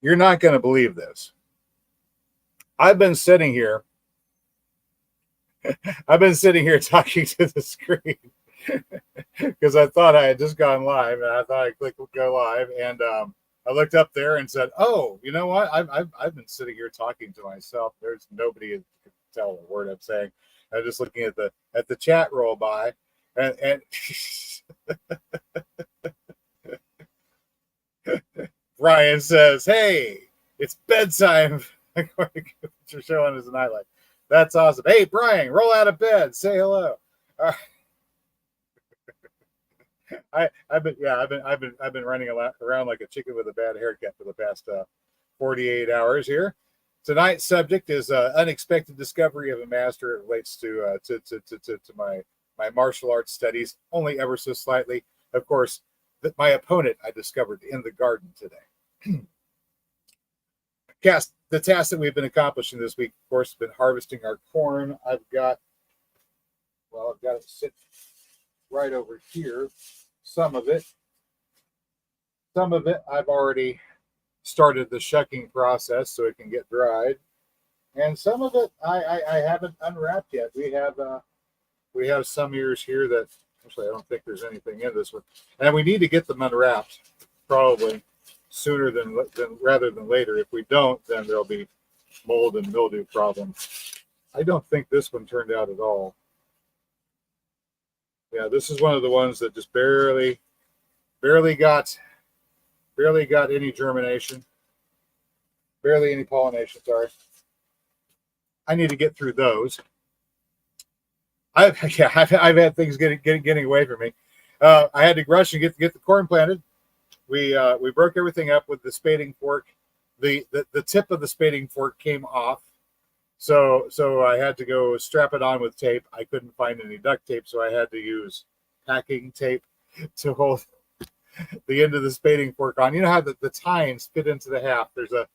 You're not going to believe this. I've been sitting here talking to the screen because I thought I had just gone live, and I thought I'd click go live, and I looked up there and said, "Oh, you know what? I've been sitting here talking to myself. There's nobody who can tell a word I'm saying. I'm just looking at the chat roll by, and Brian says, "Hey, it's bedtime." You're showing us an highlight. That's awesome. Hey, Brian, roll out of bed. Say hello. I've been running around like a chicken with a bad haircut for the past 48 hours here. Tonight's subject is unexpected discovery of a master. It relates to my martial arts studies, only ever so slightly. Of course, my opponent I discovered in the garden today. The task that we've been accomplishing this week, of course, has been harvesting our corn. I've got it sit right over here. Some of it I've already started the shucking process so it can get dried, and some of it I haven't unwrapped yet. We have some ears here that actually I don't think there's anything in this one, and we need to get them unwrapped probably sooner than rather than later. If we don't, then there'll be mold and mildew problems. I don't think this one turned out at all. Yeah, this is one of the ones that just barely got any germination, barely any pollination. Sorry, I need to get through those. I've had things getting away from me. I had to rush and get the corn planted. We broke everything up with the spading fork. The tip of the spading fork came off, so I had to go strap it on with tape. I couldn't find any duct tape, so I had to use packing tape to hold the end of the spading fork on. You know how the tines fit into the haft. There's a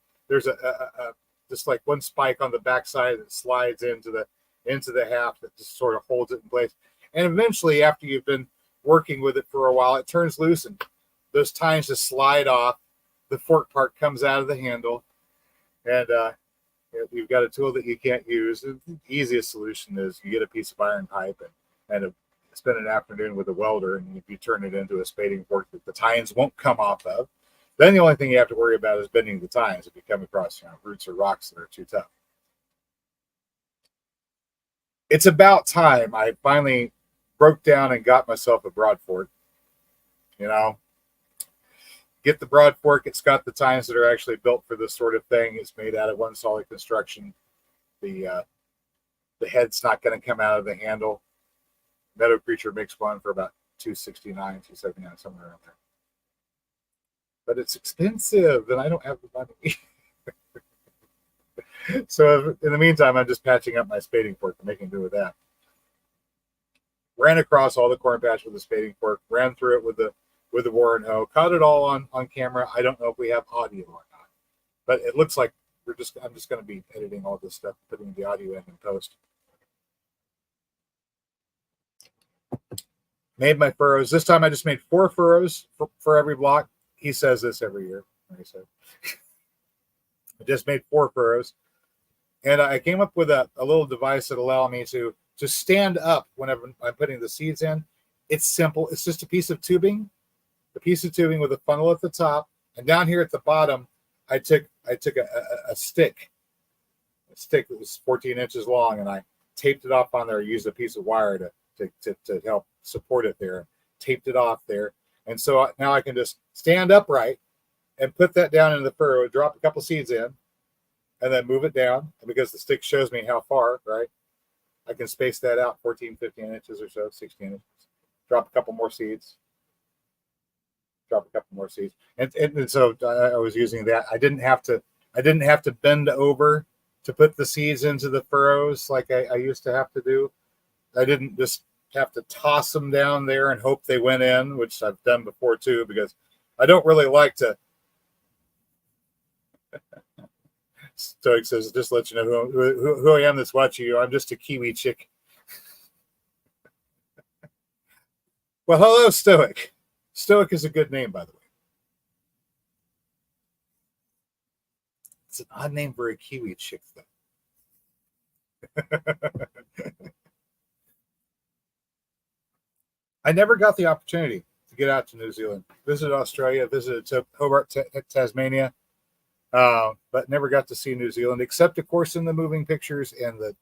just like one spike on the backside that slides into the haft that just sort of holds it in place. And eventually, after you've been working with it for a while, it turns loose and those tines just slide off. The fork part comes out of the handle, and you've got a tool that you can't use. The easiest solution is you get a piece of iron pipe and spend an afternoon with a welder, and if you turn it into a spading fork that the tines won't come off of, then the only thing you have to worry about is bending the tines if you come across roots or rocks that are too tough. It's about time I finally broke down and got myself a broad fork. Get the broad fork. It's got the tines that are actually built for this sort of thing. It's made out of one solid construction. The head's not going to come out of the handle. Meadow Creature makes one for about $269, $279, somewhere around there. But it's expensive, and I don't have the money. So in the meantime, I'm just patching up my spading fork and making do with that. Ran across all the corn patch with the spading fork. Ran through it with the Warren hoe. Caught it all on camera. I don't know if we have audio or not, but it looks like I'm just going to be editing all this stuff, putting the audio in post. Made my furrows. This time I just made 4 furrows for every block. He says this every year. Like I said, I just made 4 furrows, and I came up with a little device that allowed me to stand up whenever I'm putting the seeds in. It's simple. It's just a piece of tubing with a funnel at the top, and down here at the bottom, I took a stick that was 14 inches long, and I taped it off on there. I used a piece of wire to help support it there. Taped it off there, and so now I can just stand upright and put that down in the furrow, drop a couple seeds in, and then move it down. And because the stick shows me how far, right, I can space that out 14, 15 inches or so, 16 inches. Drop a couple more seeds. And so I was using that. I didn't have to bend over to put the seeds into the furrows like I used to have to do. I didn't just have to toss them down there and hope they went in, which I've done before too, because I don't really like to. Stoic says, just let you know who I am that's watching you. I'm just a Kiwi chick. Well, hello, Stoic. Stoic is a good name, by the way. It's an odd name for a Kiwi chick, though. I never got the opportunity to get out to New Zealand. Visited Australia, visited Hobart, Tasmania, but never got to see New Zealand, except of course in the moving pictures, and the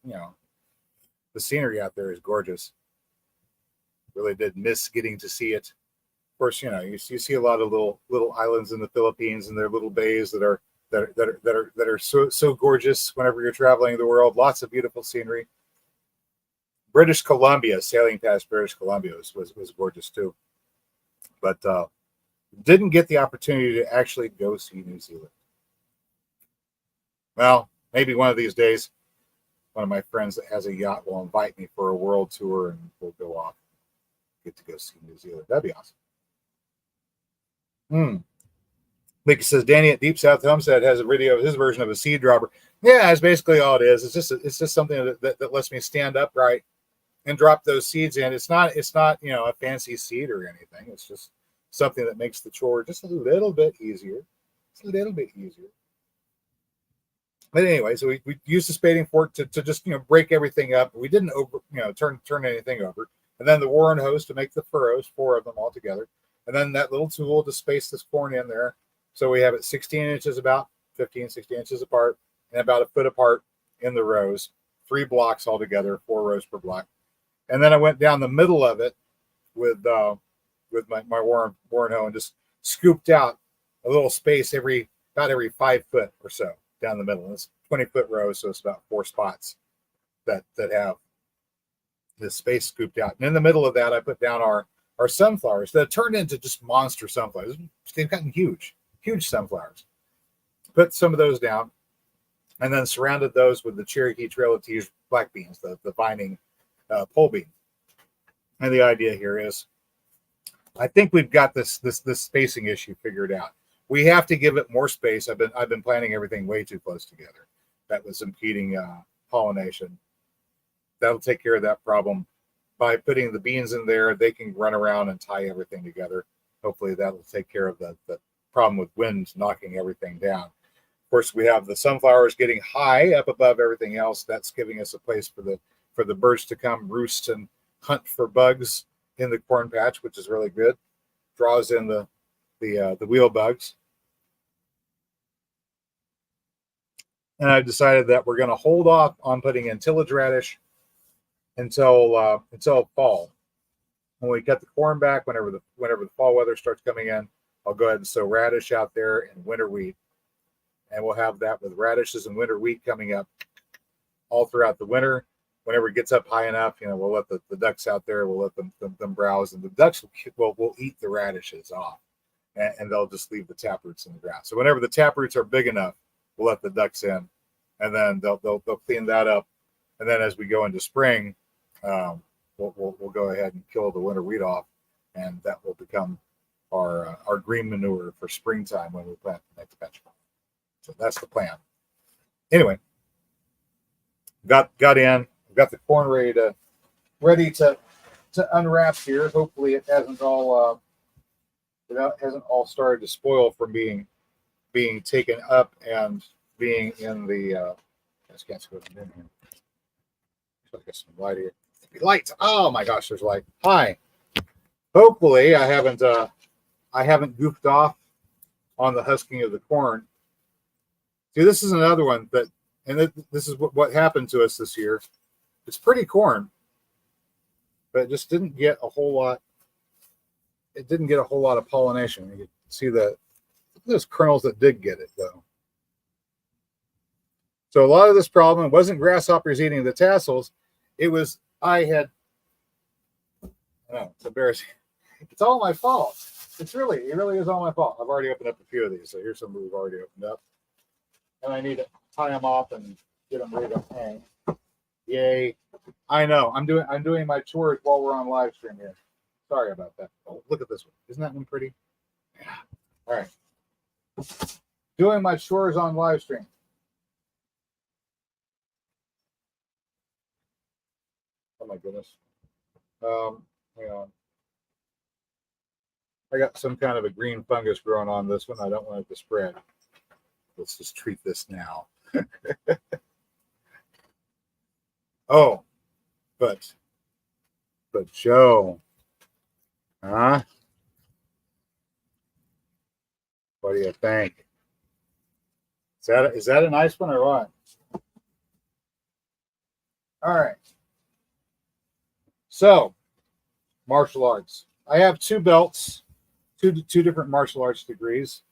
scenery out there is gorgeous. Really did miss getting to see it. Of course, you see a lot of little islands in the Philippines and their little bays that are so gorgeous whenever you're traveling the world. Lots of beautiful scenery. British Columbia, sailing past British Columbia was gorgeous too. But didn't get the opportunity to actually go see New Zealand. Well, maybe one of these days, one of my friends that has a yacht will invite me for a world tour, and we'll go off, get to go see New Zealand. That'd be awesome. Mickey says Danny at Deep South Homestead has a video of his version of a seed dropper. Yeah, that's basically all it is. It's just something that lets me stand upright and drop those seeds in. It's not a fancy seed or anything. It's just something that makes the chore just a little bit easier. It's a little bit easier. But anyway, so we used the spading fork to just break everything up. We didn't turn anything over. And then the Warren hose to make the furrows, 4 of them all together. And then that little tool to space this corn in there. So we have it 16 inches, about 15, 16 inches apart, and about a foot apart in the rows. 3 blocks altogether, 4 rows per block. And then I went down the middle of it with my Warren hoe and just scooped out a little space about every 5 foot or so down the middle. And it's 20-foot rows, so it's about 4 spots that have this space scooped out. And in the middle of that, I put down our sunflowers that turned into just monster sunflowers. They've gotten huge sunflowers. Put some of those down, and then surrounded those with the Cherokee Trail of Teas black beans, the vining pole bean. And the idea here is, I think we've got this spacing issue figured out. We have to give it more space. I've been planting everything way too close together. That was impeding pollination. That'll take care of that problem. By putting the beans in there, they can run around and tie everything together. Hopefully that'll take care of the problem with wind knocking everything down. Of course, we have the sunflowers getting high up above everything else. That's giving us a place for the birds to come roost and hunt for bugs in the corn patch, which is really good. Draws in the wheel bugs. And I've decided that we're going to hold off on putting in tillage radish until fall. When we cut the corn back, whenever the fall weather starts coming in, I'll go ahead and sow radish out there and winter wheat. And we'll have that with radishes and winter wheat coming up all throughout the winter. Whenever it gets up high enough, we'll let the ducks out there. We'll let them browse, and the ducks will eat the radishes off, and they'll just leave the taproots in the ground. So whenever the taproots are big enough, we'll let the ducks in, and then they'll clean that up. And then as we go into spring, we'll go ahead and kill the winter wheat off, and that will become our green manure for springtime when we plant the next batch. So that's the plan. Anyway, got in. Got the corn ready to unwrap here. Hopefully, it hasn't all started to spoil from being taken up and being in the. I just can't see what's in here. So I got some light here. Lights! Oh my gosh, there's light. Hi. Hopefully, I haven't goofed off on the husking of the corn. See, this is another one this is what happened to us this year. It's pretty corn, but it just didn't get a whole lot. It didn't get a whole lot of pollination. You can see those kernels that did get it, though. So a lot of this problem wasn't grasshoppers eating the tassels. It was it's embarrassing. It's all my fault. It really is all my fault. I've already opened up a few of these. So here's some we've already opened up. And I need to tie them off and get them ready to hang. Yay. I know. I'm doing my chores while we're on live stream here. Sorry about that. Oh, look at this one. Isn't that one pretty? Yeah. All right. Doing my chores on live stream. Oh my goodness. Hang on. I got some kind of a green fungus growing on this one. I don't want it to spread. let's just treat this now. Oh, but Joe, huh? What do you think? Is that a nice one or what? All right. So, martial arts. I have two belts, two different martial arts degrees.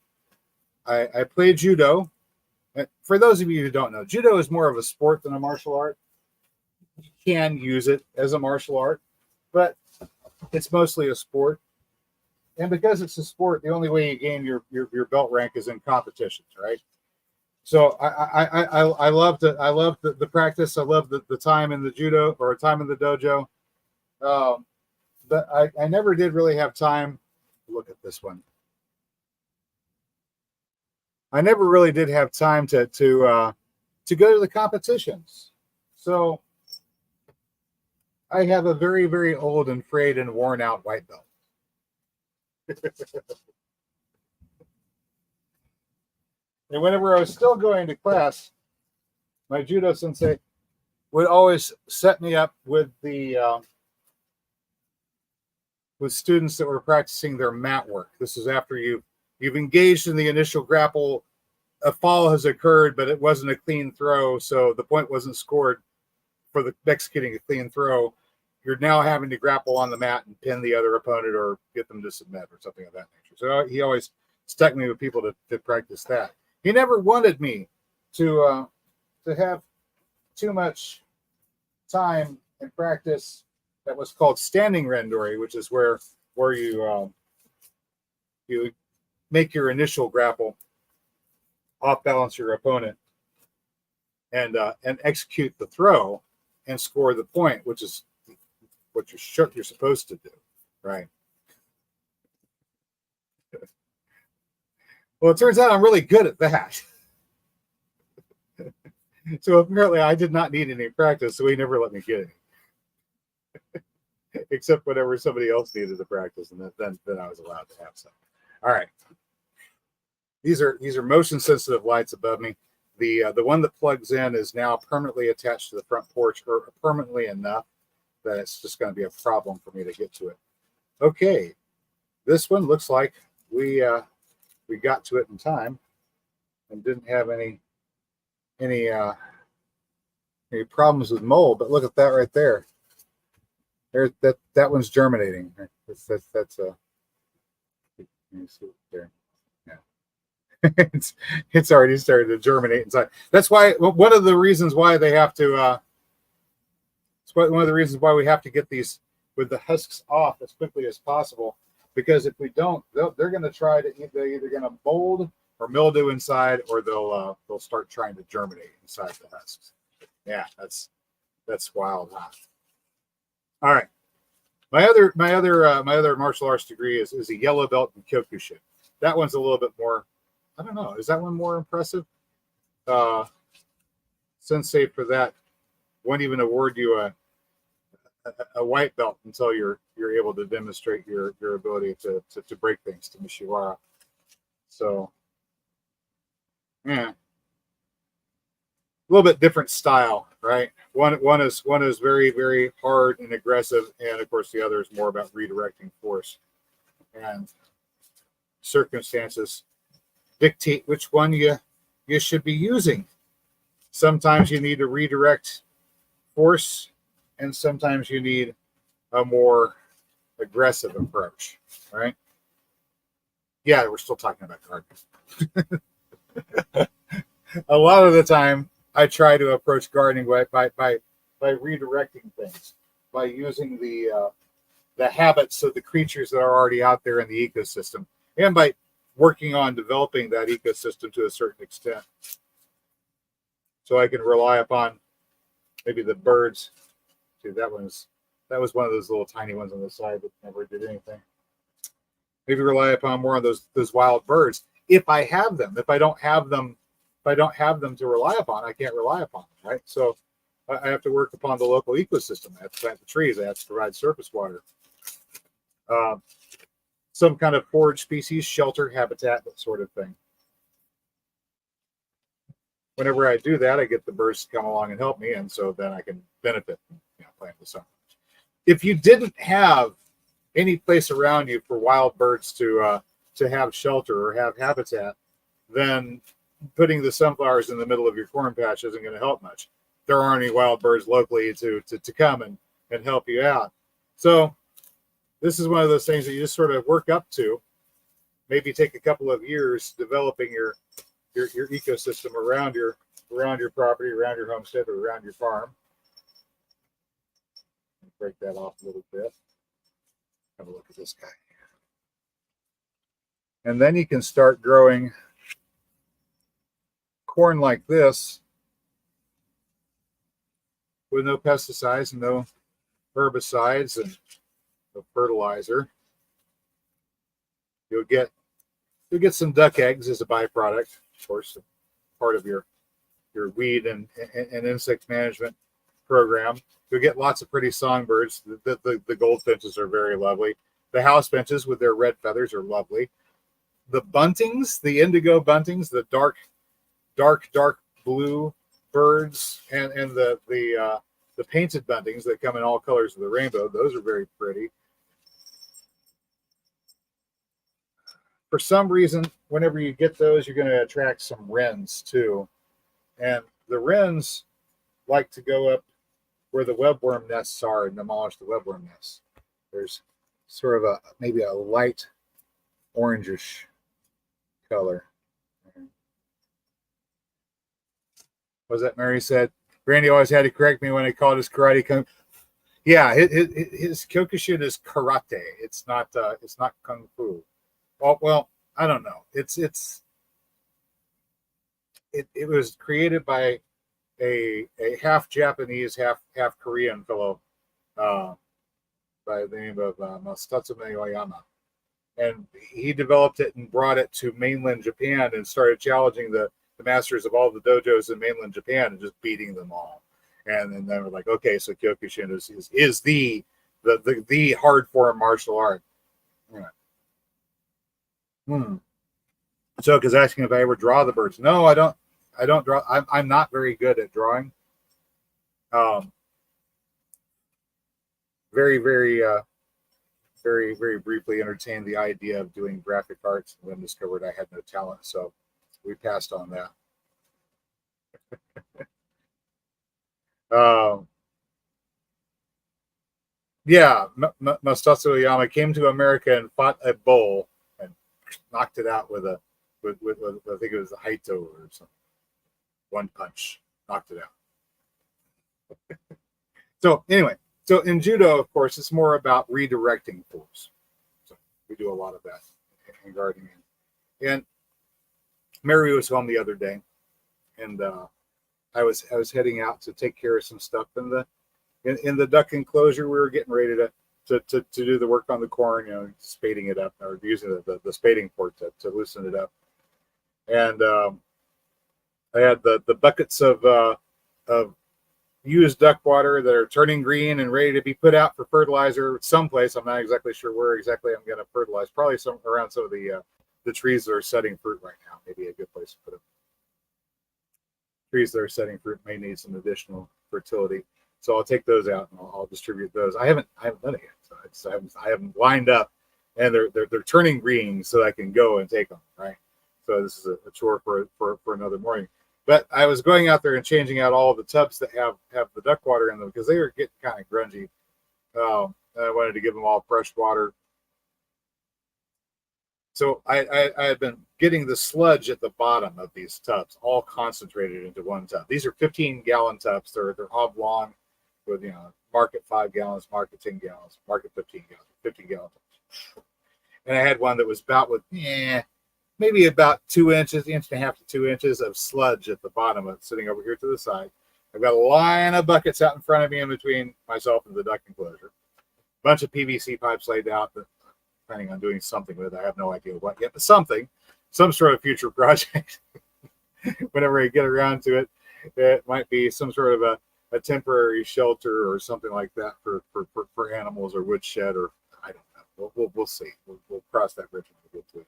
I play judo. For those of you who don't know, judo is more of a sport than a martial art. You can use it as a martial art, but it's mostly a sport. And because it's a sport, the only way you gain your belt rank is in competitions, right? So I love the practice. I love the time in the judo or time in the dojo. But I never did really have time. Look at this one. I never really did have time to go to the competitions. So I have a very, very old and frayed and worn out white belt. And whenever I was still going to class, my judo sensei would always set me up with with students that were practicing their mat work. This is after you've engaged in the initial grapple. A fall has occurred, but it wasn't a clean throw, so the point wasn't scored for the executing a clean throw. You're now having to grapple on the mat and pin the other opponent or get them to submit or something of that nature. So he always stuck me with people to practice that. He never wanted me to have too much time and practice that was called standing randori, which is where you make your initial grapple, off balance your opponent, and execute the throw and score the point, which is what you're supposed to do, right? Well, it turns out I'm really good at that. So apparently I did not need any practice, so he never let me get any. Except whenever somebody else needed the practice, and then I was allowed to have some. All right. These are motion sensitive lights above me. The one that plugs in is now permanently attached to the front porch, or permanently enough that it's just going to be a problem for me to get to it. Okay, this one looks like we got to it in time and didn't have any problems with mold. But look at that right there. There's that one's germinating. That's let me see there. Yeah. it's already started to germinate inside. That's why one of the reasons why they have to it's one of the reasons why we have to get these with the husks off as quickly as possible, because if we don't, they're going to try to either going to mold or mildew inside, or they'll start trying to germinate inside the husks. Yeah, that's wild, huh? All right. My other martial arts degree is a yellow belt in Kyokushin. That one's a little bit more, I don't know, is that one more impressive? Sensei for that won't even award you a white belt until you're able to demonstrate your ability to break things, to Mishiwara. So yeah, a little bit different style, right? One is very, very hard and aggressive, and of course the other is more about redirecting force, and circumstances dictate which one you should be using. Sometimes you need to redirect force, and sometimes you need a more aggressive approach, right? Yeah, we're still talking about gardening. A lot of the time, I try to approach gardening by redirecting things, by using the habits of the creatures that are already out there in the ecosystem, and by working on developing that ecosystem to a certain extent, so I can rely upon maybe the birds. See, that was one of those little tiny ones on the side that never did anything. Maybe rely upon more of those wild birds if I have them. If I don't have them to rely upon, I can't rely upon them, right? So I have to work upon the local ecosystem. I have to plant the trees. I have to provide surface water, some kind of forage species, shelter, habitat, that sort of thing. whenever I do that, I get the birds to come along and help me, and so then I can benefit from playing with some. If you didn't have any place around you for wild birds to have shelter or have habitat, then putting the sunflowers in the middle of your corn patch isn't going to help much. There aren't any wild birds locally to come and help you out. So this is one of those things that you just sort of work up to. Maybe take a couple of years developing your ecosystem around your property, around your homestead, or around your farm. Break that off a little bit. Have a look at this guy. And then you can start growing corn like this with no pesticides and no herbicides and no fertilizer. You'll get some duck eggs as a byproduct, of course, part of your weed and insect management program. You'll get lots of pretty songbirds. The goldfinches are very lovely. The house finches with their red feathers are lovely. The buntings, the indigo buntings, the dark blue birds, and the painted buntings that come in all colors of the rainbow, those are very pretty. For some reason, whenever you get those, you're going to attract some wrens too. And the wrens like to go up where the webworm nests are and demolish the webworm nests. There's sort of maybe a light orangish color. What was that Mary said? Randy always had to correct me when he called his karate kung. Yeah, his Kyokushin is karate. It's not kung fu. Well, I don't know. It was created by a half Japanese, half Korean fellow by the name of Masatsume Oyama. And he developed it and brought it to mainland Japan and started challenging the masters of all the dojos in mainland Japan and just beating them all. And then they were like, okay, so Kyokushin is the hard form martial art. Yeah. So, because asking if I ever draw the birds. No, I don't draw. I'm not very good at drawing. Very briefly entertained the idea of doing graphic arts and then discovered I had no talent. So we passed on that. Yeah, Masato Oyama came to America and fought a bull and knocked it out with I think it was a Haito or something. One punch, knocked it out. So anyway, so in judo, of course, it's more about redirecting force. So we do a lot of that in gardening. And Mary was home the other day, and I was heading out to take care of some stuff in the duck enclosure. We were getting ready to do the work on the corn, spading it up or using the spading fork to loosen it up. And I had the buckets of used duck water that are turning green and ready to be put out for fertilizer someplace. I'm not exactly sure where exactly I'm going to fertilize. Probably around some of the trees that are setting fruit right now. Maybe a good place to put them. Trees that are setting fruit may need some additional fertility, so I'll take those out and I'll distribute those. I haven't done it yet, so I haven't lined up, and they're turning green, so I can go and take them. Right, so this is a chore for another morning. But I was going out there and changing out all the tubs that have the duck water in them because they were getting kind of grungy. And I wanted to give them all fresh water. So I had been getting the sludge at the bottom of these tubs all concentrated into one tub. These are 15-gallon tubs. They're oblong with, market 5 gallons, market 10 gallons, market 15 gallons, 15-gallon tubs. And I had one that was about maybe about 2 inches, inch and a half to 2 inches of sludge at the bottom of it, sitting over here to the side. I've got a line of buckets out in front of me in between myself and the duck enclosure. Bunch of PVC pipes laid out that I'm planning on doing something with. I have no idea what yet, but some sort of future project. Whenever I get around to it, it might be some sort of a temporary shelter or something like that for animals or woodshed, or I don't know. We'll see. We'll cross that bridge when we get to it.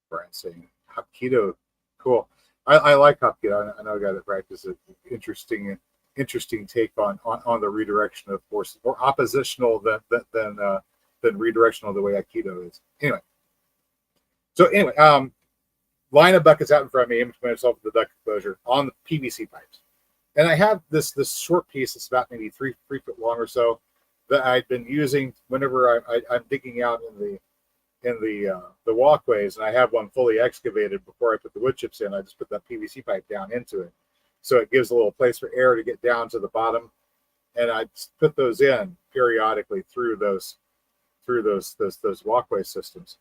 Brian saying Hapkido, cool. I like Hapkido. I know a guy that practices it. Interesting take on the redirection of forces, more oppositional than redirectional the way Aikido is. Anyway, line of buckets out in front of me, aiming to myself with the duck enclosure on the PVC pipes, and I have this short piece that's about maybe three foot long or so that I'd been using whenever I'm digging out in the walkways, and I have one fully excavated before I put the wood chips in. I just put that PVC pipe down into it, so it gives a little place for air to get down to the bottom, and I put those in periodically through those walkway systems.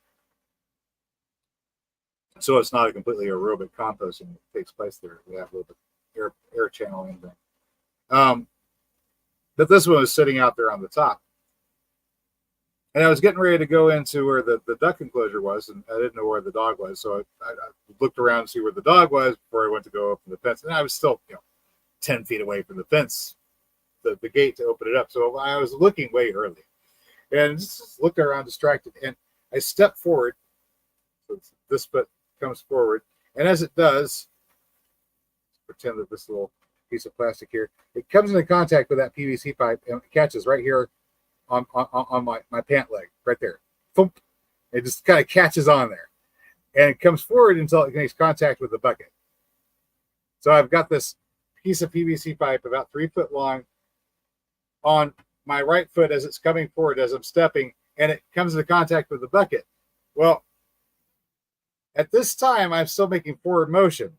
So it's not a completely aerobic composting that takes place there. We have a little bit air channeling thing. But this one was sitting out there on the top. And I was getting ready to go into where the duck enclosure was, and I didn't know where the dog was. So I looked around to see where the dog was before I went to go open the fence. And I was still 10 feet away from the fence, the gate to open it up. So I was looking way early and just looked around distracted. And I stepped forward. So this foot comes forward. And as it does, pretend that this little piece of plastic here, it comes into contact with that PVC pipe and it catches right here on my pant leg, right there. Thump. It just kind of catches on there. And it comes forward until it makes contact with the bucket. So I've got this piece of PVC pipe about 3 foot long on my right foot as it's coming forward as I'm stepping, and it comes into contact with the bucket. Well, at this time, I'm still making forward motion,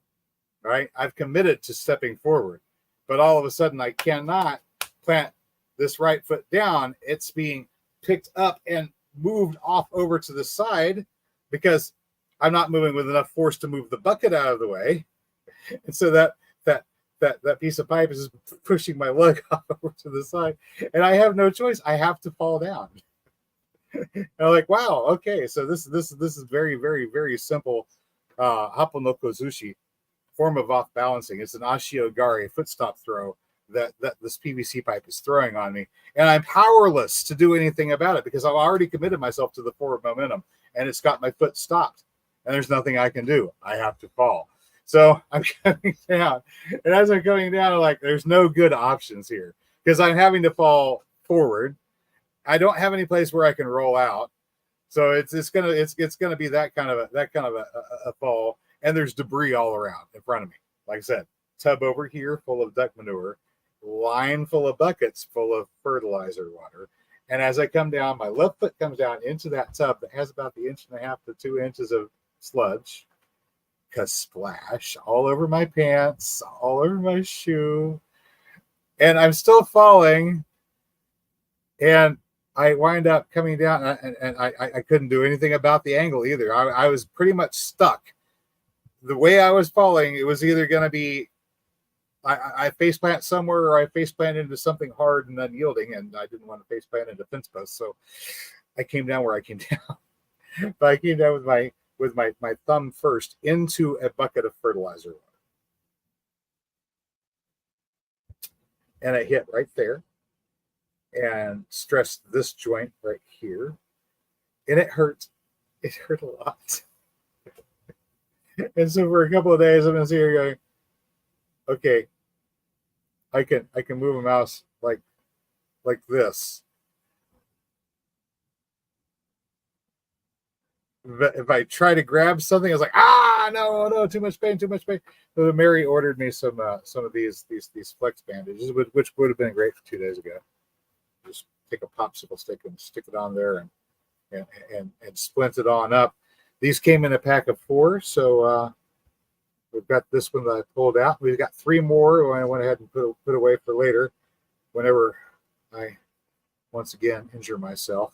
right? I've committed to stepping forward, but all of a sudden I cannot plant this right foot down. It's being picked up and moved off over to the side because I'm not moving with enough force to move the bucket out of the way. And so that piece of pipe is pushing my leg off over to the side, and I have no choice. I have to fall down. And I'm like, wow, okay, so this is very, very, very simple Happo no Kozushi form of off balancing. It's an ashiogari foot stop throw that this PVC pipe is throwing on me, and I'm powerless to do anything about it because I've already committed myself to the forward momentum, and it's got my foot stopped, and there's nothing I can do. I have to fall. So I'm coming down, and as I'm coming down, I'm like, there's no good options here because I'm having to fall forward. I don't have any place where I can roll out, so it's gonna be that kind of a fall, and there's debris all around in front of me. Like I said, tub over here full of duck manure, line full of buckets full of fertilizer water, and as I come down, my left foot comes down into that tub that has about 1.5 to 2 inches of sludge. Splash all over my pants, all over my shoe, and I'm still falling, and I wind up coming down, and I couldn't do anything about the angle either. I was pretty much stuck. The way I was falling, it was either going to be I face plant somewhere or I face plant into something hard and unyielding, and I didn't want to face plant into fence posts, so I came down where I came down. But I came down with my thumb first into a bucket of fertilizer water. And I hit right there and stressed this joint right here. And it hurt. It hurt a lot. And so for a couple of days, I've been sitting here going, okay, I can move a mouse like this. If I try to grab something, I was like, no, too much pain. So Mary ordered me some of these flex bandages, which would have been great for 2 days ago. Just take a popsicle stick and stick it on there and splint it on up. These came in a pack of 4, so we've got this one that I pulled out. We've got 3 more I went ahead and put away for later, whenever I once again injure myself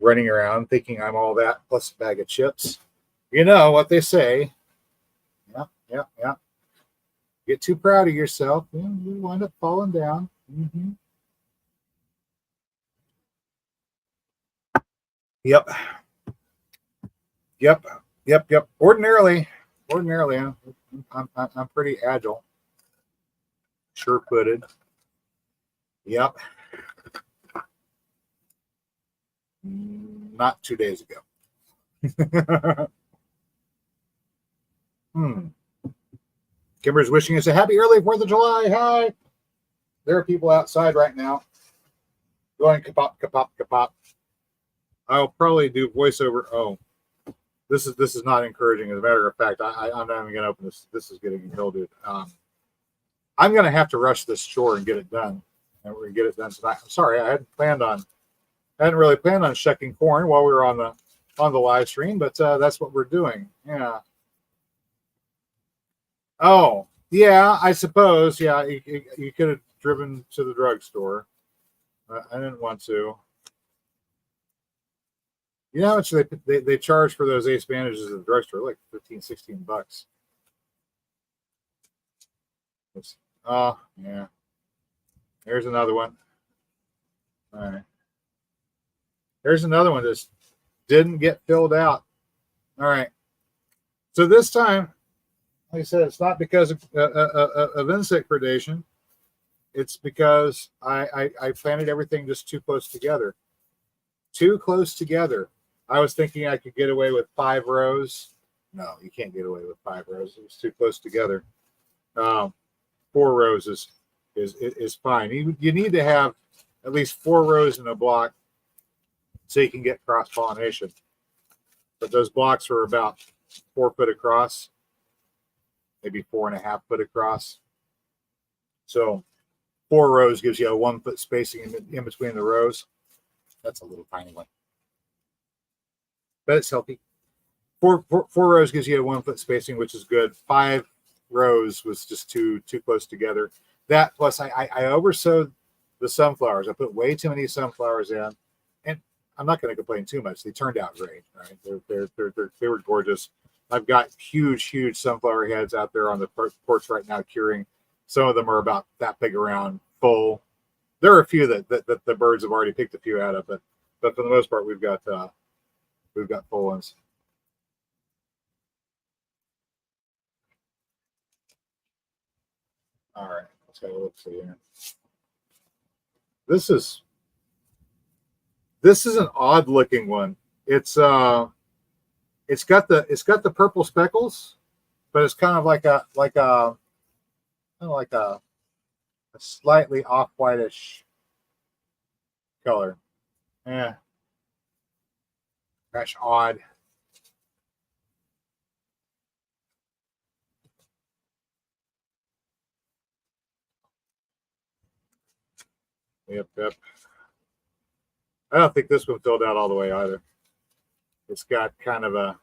running around thinking I'm all that plus a bag of chips. You know what they say. Yeah. Get too proud of yourself, you wind up falling down. Mm-hmm. Yep. Ordinarily, I'm pretty agile, sure-footed. Yep. Not 2 days ago. Kimber's wishing us a happy early 4th of July. Hi. There are people outside right now going kapop, kapop, kapop. I'll probably do voiceover. Oh, this is not encouraging. As a matter of fact, I'm not even going to open this. This is getting mildewed. I'm going to have to rush this chore and get it done, and we're going to get it done tonight. I'm sorry, I hadn't really planned on shucking corn while we were on the live stream, but that's what we're doing. Yeah. Oh, yeah. I suppose. Yeah, you could have driven to the drugstore. I didn't want to. You know how much they charge for those ace bandages at the drugstore? Like 15, 16 bucks. Oh, yeah. There's another one. All right. There's another one that didn't get filled out. All right. So this time, like I said, it's not because of insect predation. It's because I planted everything just too close together. Too close together. I was thinking I could get away with 5 rows. No, you can't get away with 5 rows. It's too close together. 4 rows is fine. You need to have at least 4 rows in a block so you can get cross pollination. But those blocks are about 4 foot across, maybe 4.5 foot across. So 4 rows gives you a 1 foot spacing in between the rows. That's a little tiny one, but it's healthy. Four rows gives you a 1 foot spacing, which is good. 5 rows was just too close together. That plus I oversowed the sunflowers. I put way too many sunflowers in, and I'm not going to complain too much. They turned out great. Right? They were gorgeous. I've got huge sunflower heads out there on the porch right now curing. Some of them are about that big around, full. There are a few that the birds have already picked a few out of, but for the most part, we've got full ones. All right, let's have a look see here. This is an odd looking one. It's got the purple speckles, but it's kind of like a slightly off whitish color. Yeah, that's odd. Yep. I don't think this one filled out all the way either. It's got kind of a,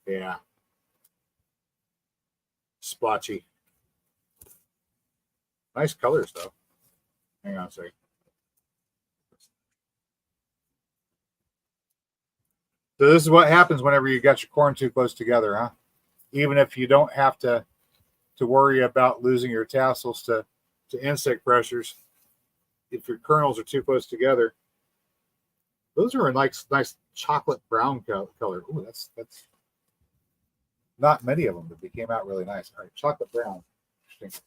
yeah, splotchy. Nice colors though. Hang on a second. So this is what happens whenever you got your corn too close together, huh? Even if you don't have to worry about losing your tassels to insect pressures, if your kernels are too close together, those are a nice chocolate brown color. Ooh, that's not many of them, but they came out really nice. All right, chocolate brown. Interesting.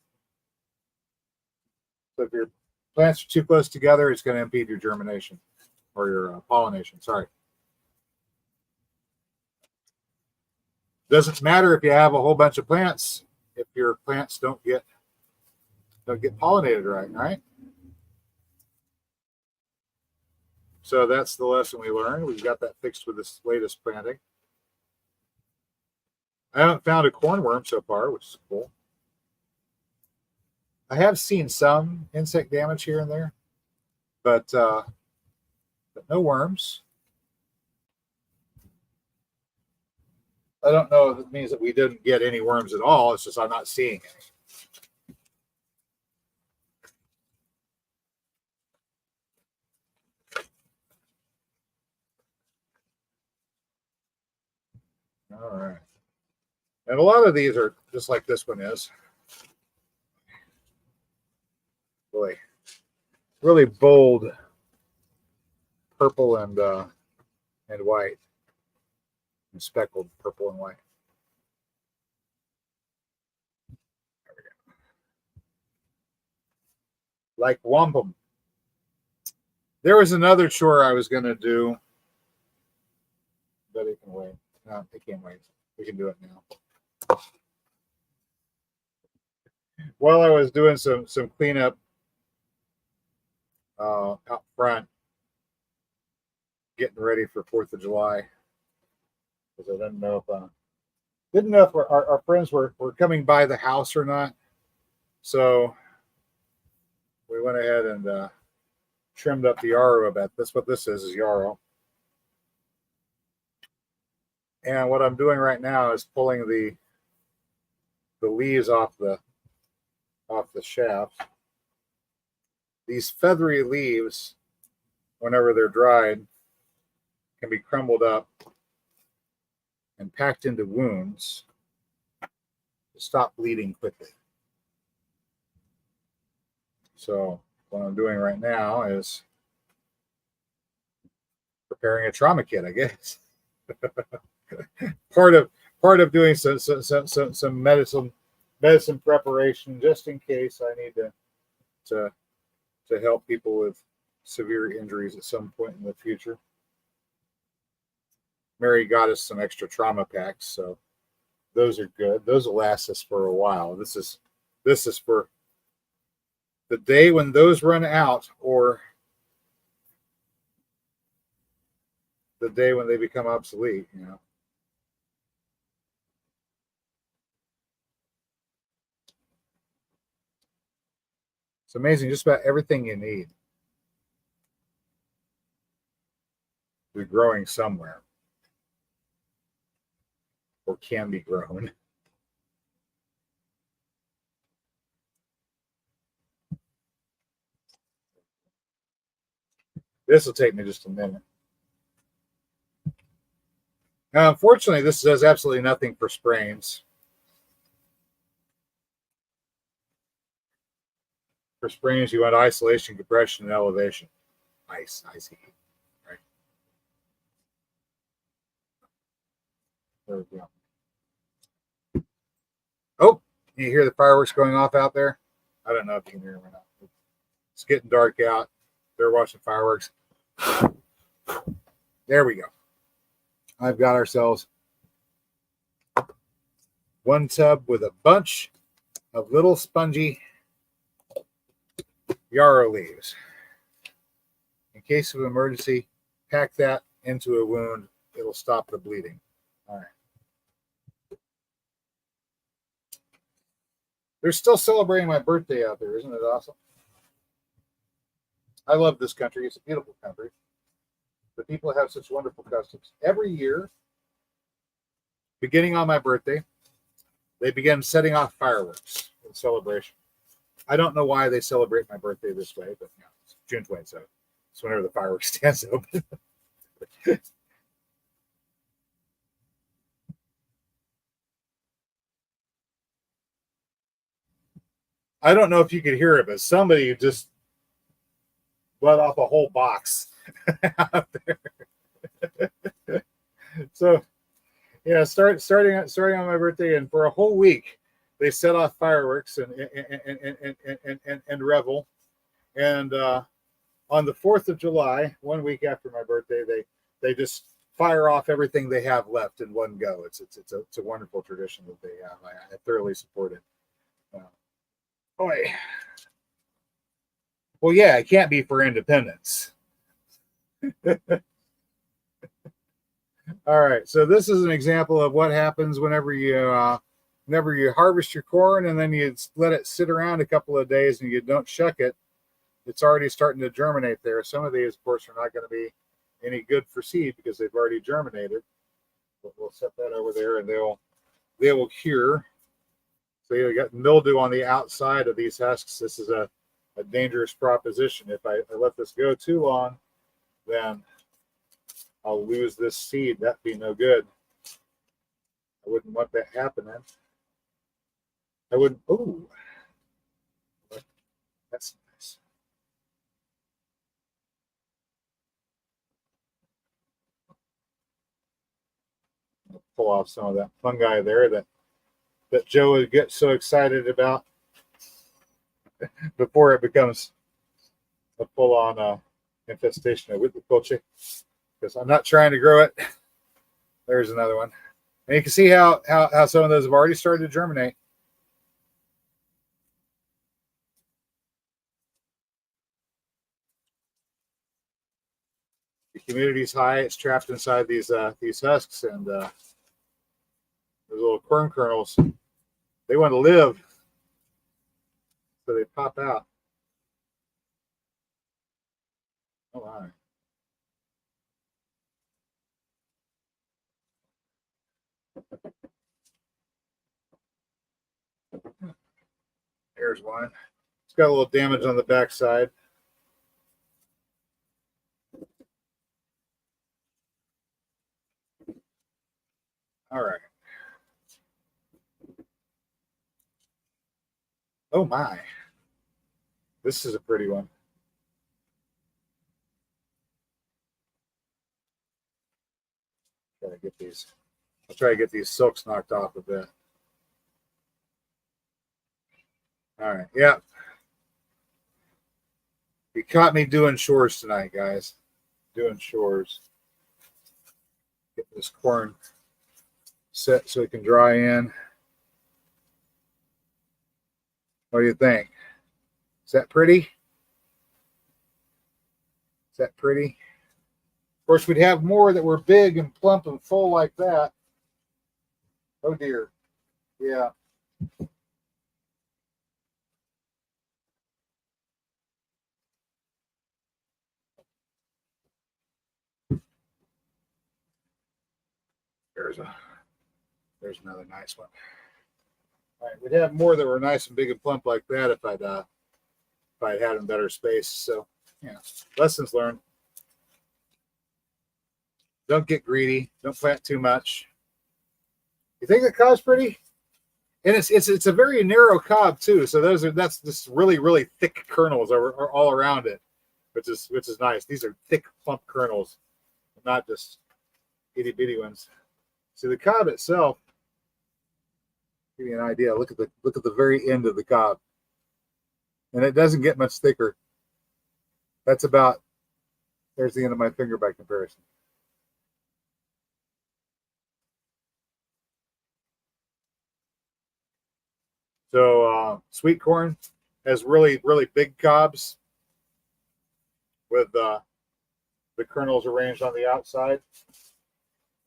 So if your plants are too close together, it's going to impede your germination or your pollination. Sorry. Doesn't matter if you have a whole bunch of plants if your plants don't get pollinated right? So that's the lesson we learned. We've got that fixed with this latest planting. I haven't found a cornworm so far, which is cool. I have seen some insect damage here and there, but no worms. I don't know if it means that we didn't get any worms at all. It's just I'm not seeing any. All right. And a lot of these are just like this one is. Really bold purple and white. And speckled purple and white. There we go. Like wampum. There was another chore I was going to do, but it can wait. No, I can't wait. We can do it now. While I was doing some cleanup out front, getting ready for 4th of July, because I didn't know if our friends were coming by the house or not. So we went ahead and trimmed up the yarrow a bit. That's what this is yarrow. And what I'm doing right now is pulling the leaves off the shaft. These feathery leaves, whenever they're dried, can be crumbled up and packed into wounds to stop bleeding quickly. So what I'm doing right now is preparing a trauma kit, I guess. part of doing some medicine preparation, just in case I need to help people with severe injuries at some point in the future. Mary got us some extra trauma packs, so those are good. Those will last us for a while. This is for the day when those run out, or the day when they become obsolete, you know. It's amazing, just about everything you need is growing somewhere, or can be grown. This will take me just a minute. Now, unfortunately, this does absolutely nothing for sprains. For sprains, you want isolation, compression, and elevation. Ice, icy. Right. There we go. Oh, you hear the fireworks going off out there? I don't know if you can hear them or not. It's getting dark out. They're watching fireworks. There we go. I've got ourselves one tub with a bunch of little spongy yarrow leaves. In case of emergency, pack that into a wound. It'll stop the bleeding. All right. They're still celebrating my birthday out there. Isn't it awesome? I love this country. It's a beautiful country. The people have such wonderful customs. Every year, beginning on my birthday, they begin setting off fireworks in celebration. I don't know why they celebrate my birthday this way, but you know, it's June 27th. It's whenever the fireworks stands open. I don't know if you could hear it, but somebody just let off a whole box out there. So, yeah, starting on my birthday, and for a whole week, they set off fireworks and revel. And on the 4th of July, 1 week after my birthday, they just fire off everything they have left in one go. It's a wonderful tradition that they have. I thoroughly support it. Well, yeah, it can't be for independence. All right, so this is an example of what happens whenever you harvest your corn and then you let it sit around a couple of days and you don't shuck it. It's already starting to germinate there. Some of these, of course, are not going to be any good for seed because they've already germinated. But we'll set that over there and they will cure. So you got mildew on the outside of these husks. This is a dangerous proposition. If I let this go too long, then I'll lose this seed. That'd be no good. I wouldn't want that happening. I wouldn't. Ooh, that's nice. I'll pull off some of that fungi there that Joe would get so excited about before it becomes a full-on infestation of Whitlow culture. Because I'm not trying to grow it There's another one. And you can see how some of those have already started to germinate. The humidity's high. It's trapped inside these husks, and those little corn kernels, they want to live, so they pop out. Oh my. Here's one. It's got a little damage on the back side. All right. Oh my. This is a pretty one. Try to get these. I'll try to get these silks knocked off a bit. All right. Yeah. You caught me doing chores tonight, guys. Doing chores. Get this corn set so it can dry in. What do you think? Is that pretty? Is that pretty? Of course, we'd have more that were big and plump and full like that. Oh dear. Yeah. There's another nice one. All right, we'd have more that were nice and big and plump like that if I'd had in better space. So yeah, lessons learned. Don't get greedy. Don't plant too much. You think the cob's pretty? And it's a very narrow cob too. So that's just really thick kernels are all around it, which is nice. These are thick plump kernels, not just itty bitty ones. See the cob itself. Give you an idea. Look at the very end of the cob, and it doesn't get much thicker. That's about. There's the end of my finger by comparison. So sweet corn has really big cobs with the kernels arranged on the outside.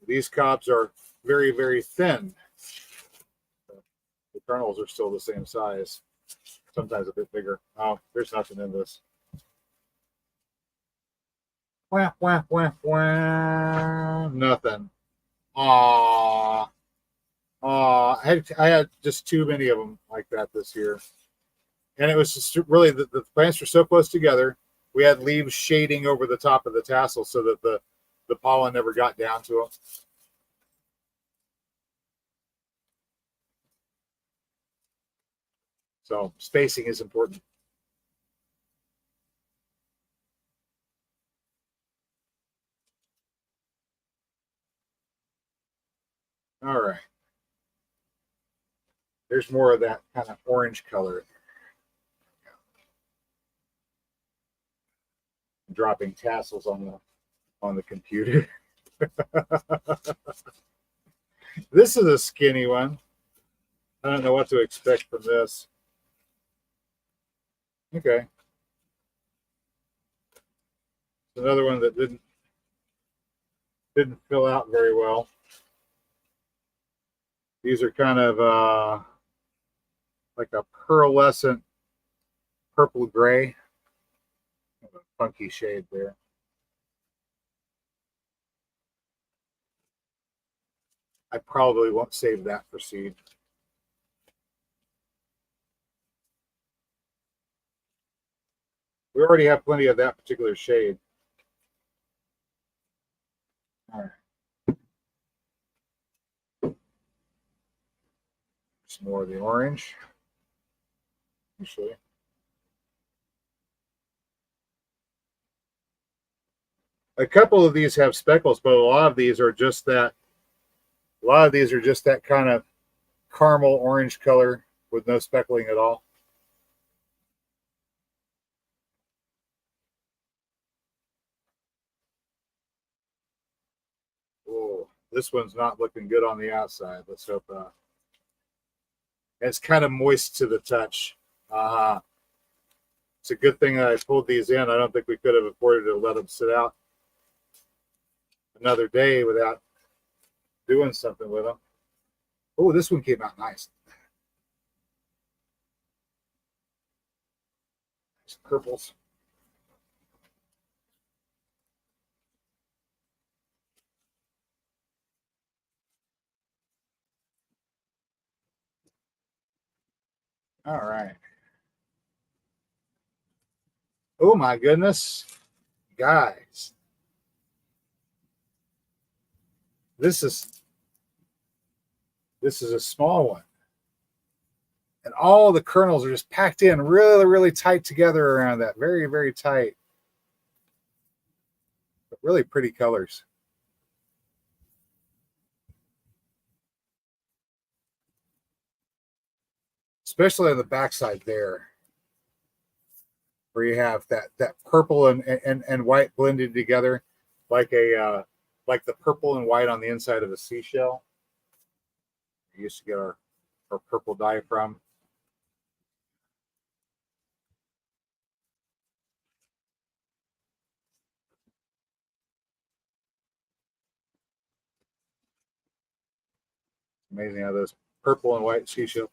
These cobs are very thin. The kernels are still the same size, sometimes a bit bigger. Oh, there's nothing in this. Wah, wah, wah, wah. Nothing. Aww. I had just too many of them like that this year. And it was just really, the plants were so close together. We had leaves shading over the top of the tassel so that the pollen never got down to them. So spacing is important. All right. There's more of that kind of orange color. Dropping tassels on the computer. This is a skinny one. I don't know what to expect from this. Okay. Another one that didn't fill out very well. These are kind of like a pearlescent purple gray. A funky shade there. I probably won't save that for seed. We already have plenty of that particular shade. All right. Some more of the orange. Actually. A couple of these have speckles, but a lot of these are just that. A lot of these are just that kind of caramel orange color with no speckling at all. Oh, this one's not looking good on the outside. Let's hope. It's kind of moist to the touch. It's a good thing that I pulled these in. I don't think we could have afforded to let them sit out another day without doing something with them. Oh, this one came out nice. Some purples. All right. Oh my goodness, guys. This is a small one. And all the kernels are just packed in really, really tight together around that. Very, very tight. But really pretty colors. Especially on the backside there, where you have that purple and white blended together, like like the purple and white on the inside of a seashell. We used to get our purple dye from. Amazing how those purple and white seashell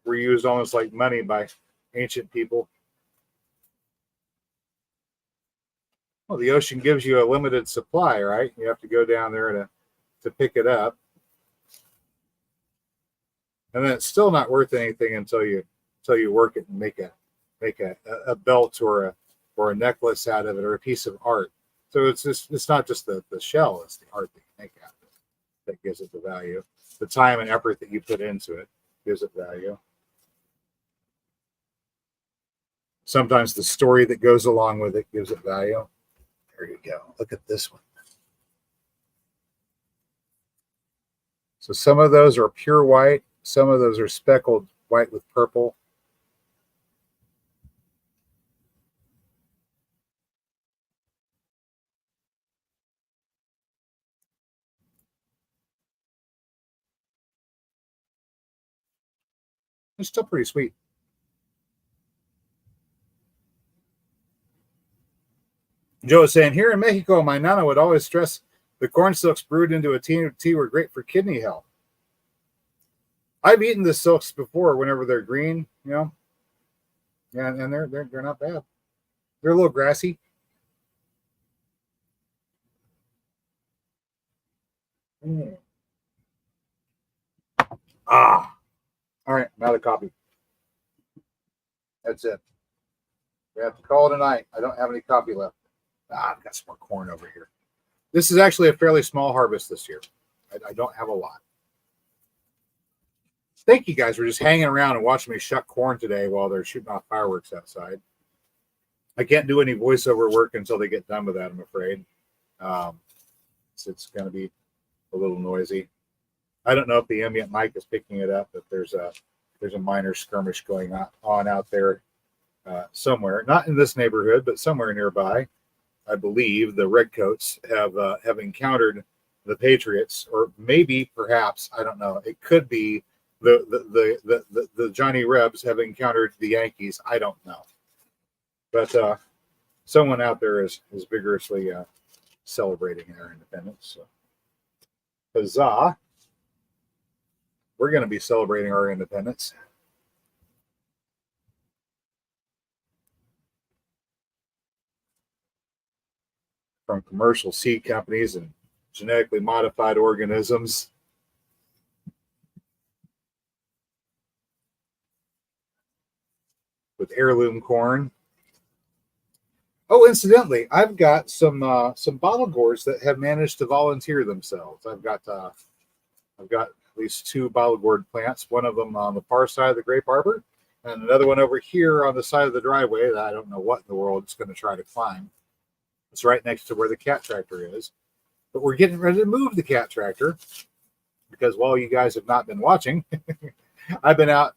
were used almost like money by ancient people. Well, the ocean gives you a limited supply, right? You have to go down there to pick it up. And then it's still not worth anything until you work it and make a belt or a necklace out of it or a piece of art. So it's not just the shell, it's the art that you make out of it that gives it the value. The time and effort that you put into it gives it value. Sometimes the story that goes along with it gives it value. There you go. Look at this one. So some of those are pure white. Some of those are speckled white with purple. It's still pretty sweet. Joe is saying, here in Mexico, my nana would always stress the corn silks brewed into a tea were great for kidney health. I've eaten the silks before whenever they're green, you know. Yeah, and they're not bad. They're a little grassy. Mm. All right, now the coffee. That's it. We have to call it a night. I don't have any coffee left. I've got some more corn over here. This is actually a fairly small harvest this year. I don't have a lot. Thank you guys for just hanging around and watching me shuck corn today while they're shooting off fireworks outside. I can't do any voiceover work until they get done with that, I'm afraid. So it's going to be a little noisy. I don't know if the ambient mic is picking it up, but there's a minor skirmish going on out there somewhere. Not in this neighborhood, but somewhere nearby. I believe the Redcoats have encountered the Patriots, or maybe, perhaps, I don't know. It could be the Johnny Rebs have encountered the Yankees. I don't know, but someone out there is vigorously celebrating their independence. So, huzzah! We're going to be celebrating our independence. From commercial seed companies and genetically modified organisms. With heirloom corn. Oh, incidentally, I've got some bottle gourds that have managed to volunteer themselves. I've got at least 2 bottle gourd plants. One of them on the far side of the grape arbor, and another one over here on the side of the driveway that I don't know what in the world it's going to try to climb. It's right next to where the cat tractor is. But we're getting ready to move the cat tractor because while you guys have not been watching, I've been out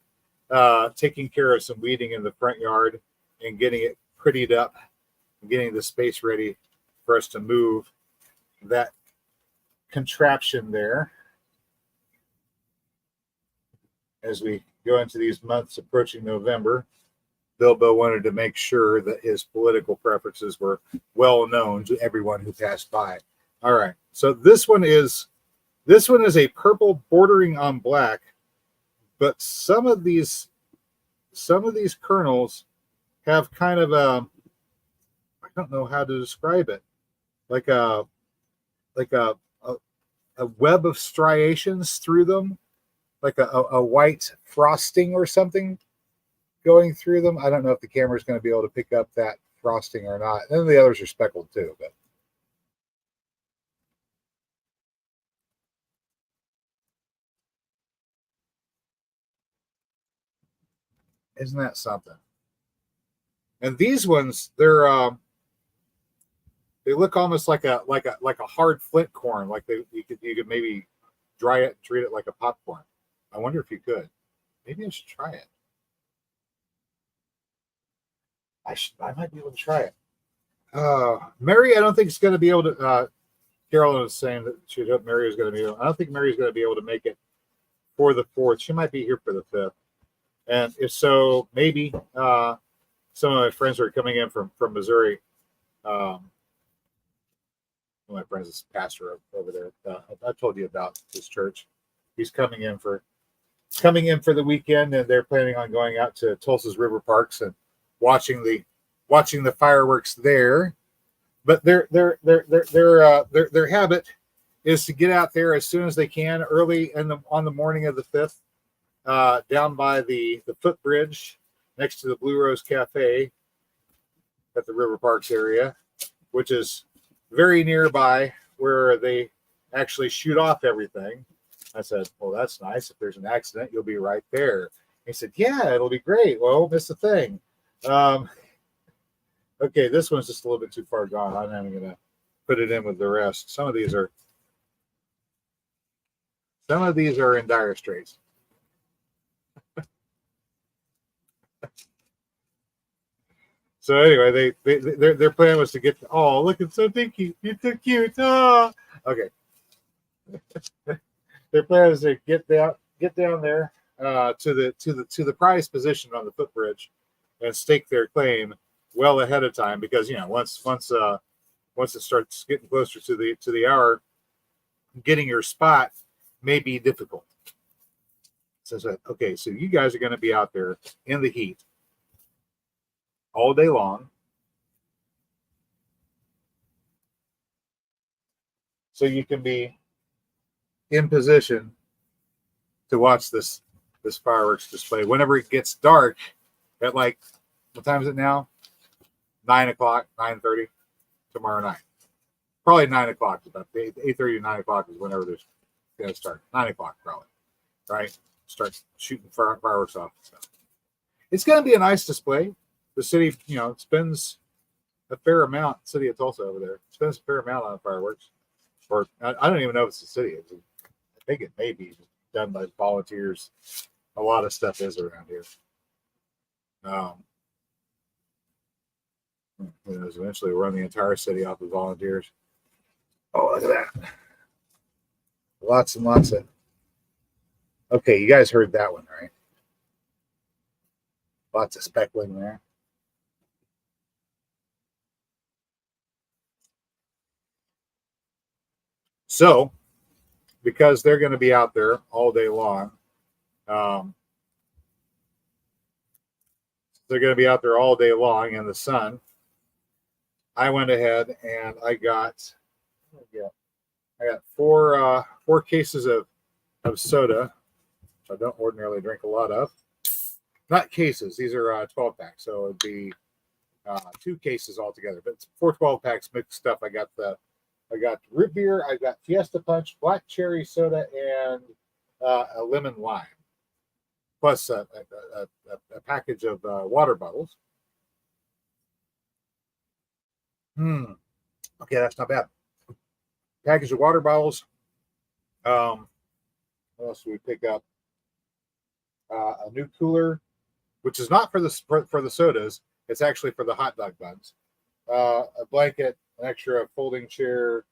taking care of some weeding in the front yard and getting it prettied up and getting the space ready for us to move that contraption there as we go into these months approaching November. Bilbo wanted to make sure that his political preferences were well known to everyone who passed by. All right, so this one is a purple bordering on black, but some of these kernels have kind of I don't know how to describe it, like a web of striations through them, like a white frosting or something going through them. I don't know if the camera is going to be able to pick up that frosting or not. And then the others are speckled too, but isn't that something? And these ones, they look almost like a hard flint corn. Like you could maybe dry it and treat it like a popcorn. I wonder if you could. Maybe I should try it. I might be able to try it. Mary, I don't think it's going to be able to. Carolyn was saying that she'd hope Mary was going to be able. I don't think Mary's going to be able to make it for the 4th. She might be here for the 5th. And if so, maybe some of my friends are coming in from Missouri. One of my friends is pastor over there. I told you about this church. He's coming in for the weekend, and they're planning on going out to Tulsa's River Parks and watching the fireworks there. But their habit is to get out there as soon as they can, early on the morning of the 5th, down by the footbridge next to the Blue Rose Cafe at the River Parks area, which is very nearby where they actually shoot off everything. I said, well, that's nice. If there's an accident, you'll be right there. He said, yeah, it'll be great. Well, miss a thing. Okay, this one's just a little bit too far gone. I'm not even going to put it in with the rest. Some of these are in dire straits. So anyway, their plan was to get. Oh, look, it's so dinky. It's so cute. Oh, okay. Their plan is to get down there to the prize position on the footbridge and stake their claim well ahead of time, because once it starts getting closer to the hour, getting your spot may be difficult. So okay, so you guys are going to be out there in the heat all day long, so you can be in position to watch this fireworks display whenever it gets dark at, like, what time is it now? 9 o'clock, 9:30 tomorrow night. Probably 9 o'clock. About 8:30 to 9 o'clock is whenever there's going to start. 9 o'clock probably, right? Start shooting fireworks off and stuff. It's going to be a nice display. The city, spends a fair amount. The city of Tulsa over there spends a fair amount on fireworks. Or I don't even know if it's the city. I think it may be done by volunteers. A lot of stuff is around here. Eventually we'll run the entire city off of volunteers. Oh, look at that. Lots and lots of. Okay, you guys heard that one, right? Lots of speckling there. So, because they're going to be out there all day long, they're going to be out there all day long in the sun. I went ahead and I got four cases of soda, which I don't ordinarily drink a lot of. Not cases; these are 12 packs, so it'd be 2 cases altogether. But it's 4 12 packs mixed stuff. I got root beer, I got Fiesta Punch, black cherry soda, and a lemon lime, plus a package of water bottles. Okay, that's not bad. Package of water bottles. What else do we pick up? A new cooler, which is not for the sodas. It's actually for the hot dog buns. A blanket, an extra folding chair.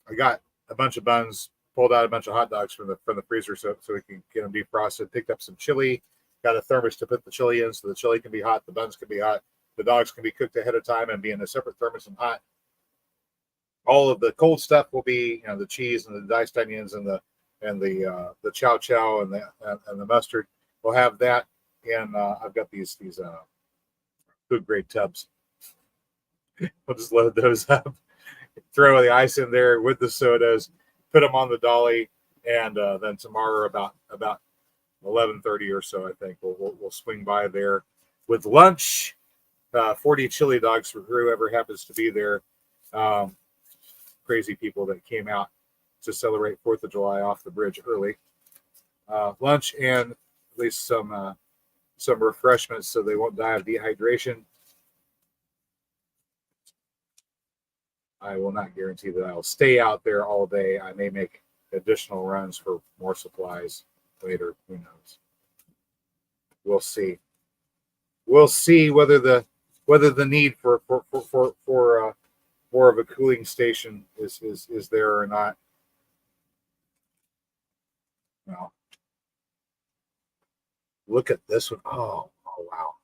I got a bunch of buns, pulled out a bunch of hot dogs from the freezer so we can get them defrosted. Picked up some chili, got a thermos to put the chili in so the chili can be hot, the buns can be hot, the dogs can be cooked ahead of time and be in a separate thermos and hot. All of the cold stuff will be, the cheese and the diced onions and the chow chow and the mustard. We'll have that, and I've got these food grade tubs. We'll just load those up, throw the ice in there with the sodas, put them on the dolly, and then tomorrow about 11:30 or so, I think we'll swing by there with lunch. 40 chili dogs for whoever happens to be there. Crazy people that came out to celebrate 4th of July off the bridge early. Lunch and at least some refreshments so they won't die of dehydration. I will not guarantee that I'll stay out there all day. I may make additional runs for more supplies later. Who knows? We'll see. We'll see whether the need for more of a cooling station is there or not. No. Look at this one. Oh wow.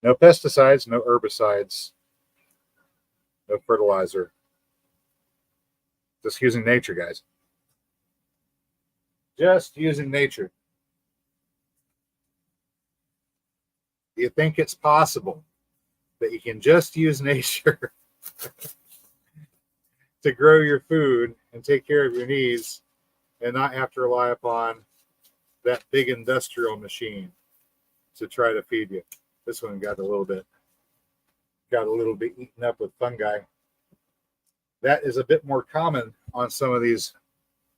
No pesticides, no herbicides, no fertilizer. Just using nature, guys. Just using nature. Do you think it's possible that you can just use nature to grow your food and take care of your needs and not have to rely upon that big industrial machine to try to feed you? This one got a little bit eaten up with fungi. That is a bit more common on some of these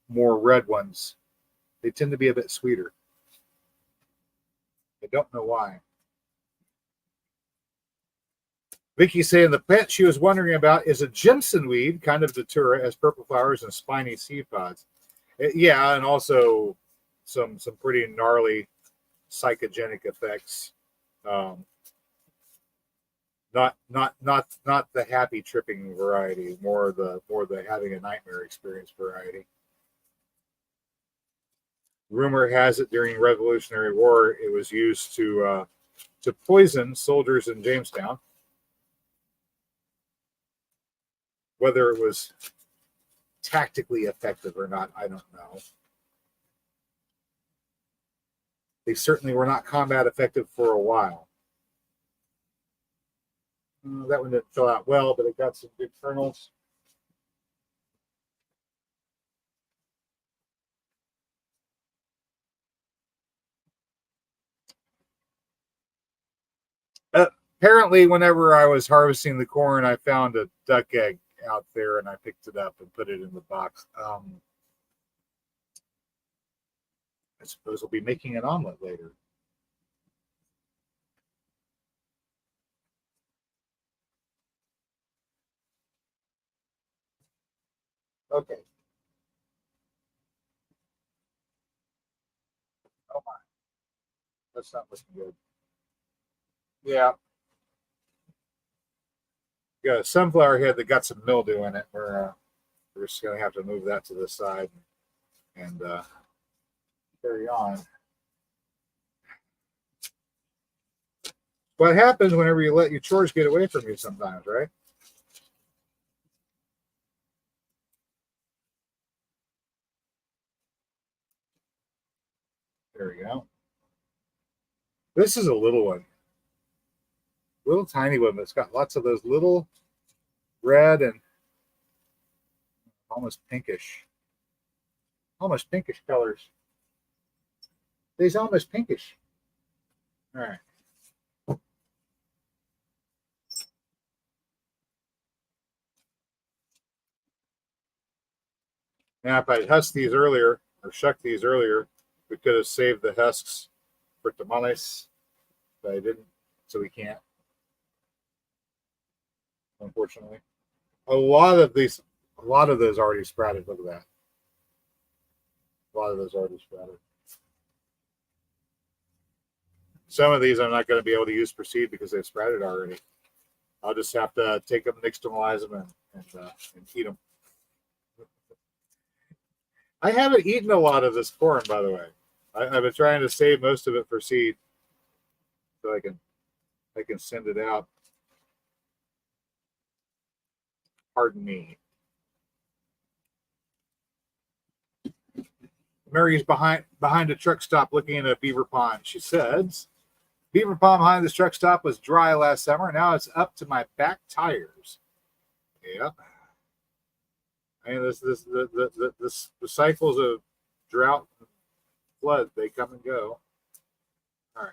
more red ones. They tend to be a bit sweeter. I don't know why. Vicky's saying the plant she was wondering about is a Jimson weed, kind of datura, has purple flowers and spiny seed pods. Yeah, and also some pretty gnarly psychogenic effects. Not the happy tripping variety, more the having a nightmare experience variety. Rumor has it during Revolutionary War it was used to poison soldiers in Jamestown. Whether it was tactically effective or not, I don't know. They certainly were not combat effective for a while. That one didn't fill out well, but it got some good kernels. Apparently, whenever I was harvesting the corn, I found a duck egg out there, and I picked it up and put it in the box. I suppose we'll be making an omelet later. Okay. Oh my, that's not looking good. Yeah. Got a sunflower head that got some mildew in it. We're just going to have to move that to the side and carry on. What happens whenever you let your chores get away from you sometimes, right? There we go. This is a little one. Little tiny one, but it's got lots of those little red and almost pinkish colors. These almost pinkish. All right. Now, if I'd husked these earlier or shucked these earlier, we could have saved the husks for tamales, but I didn't, so we can't, unfortunately. A lot of those already sprouted. Look at that. A lot of those already sprouted. Some of these I'm not going to be able to use for seed because they've sprouted already. I'll just have to take them, nixtamalize them, and eat them. I haven't eaten a lot of this corn, by the way. I've been trying to save most of it for seed, so I can send it out. Pardon me. Mary's behind a truck stop looking at a beaver pond. She says, "Beaver pond behind this truck stop was dry last summer. Now it's up to my back tires." Yep. I mean, the cycles of drought and flood, they come and go. All right.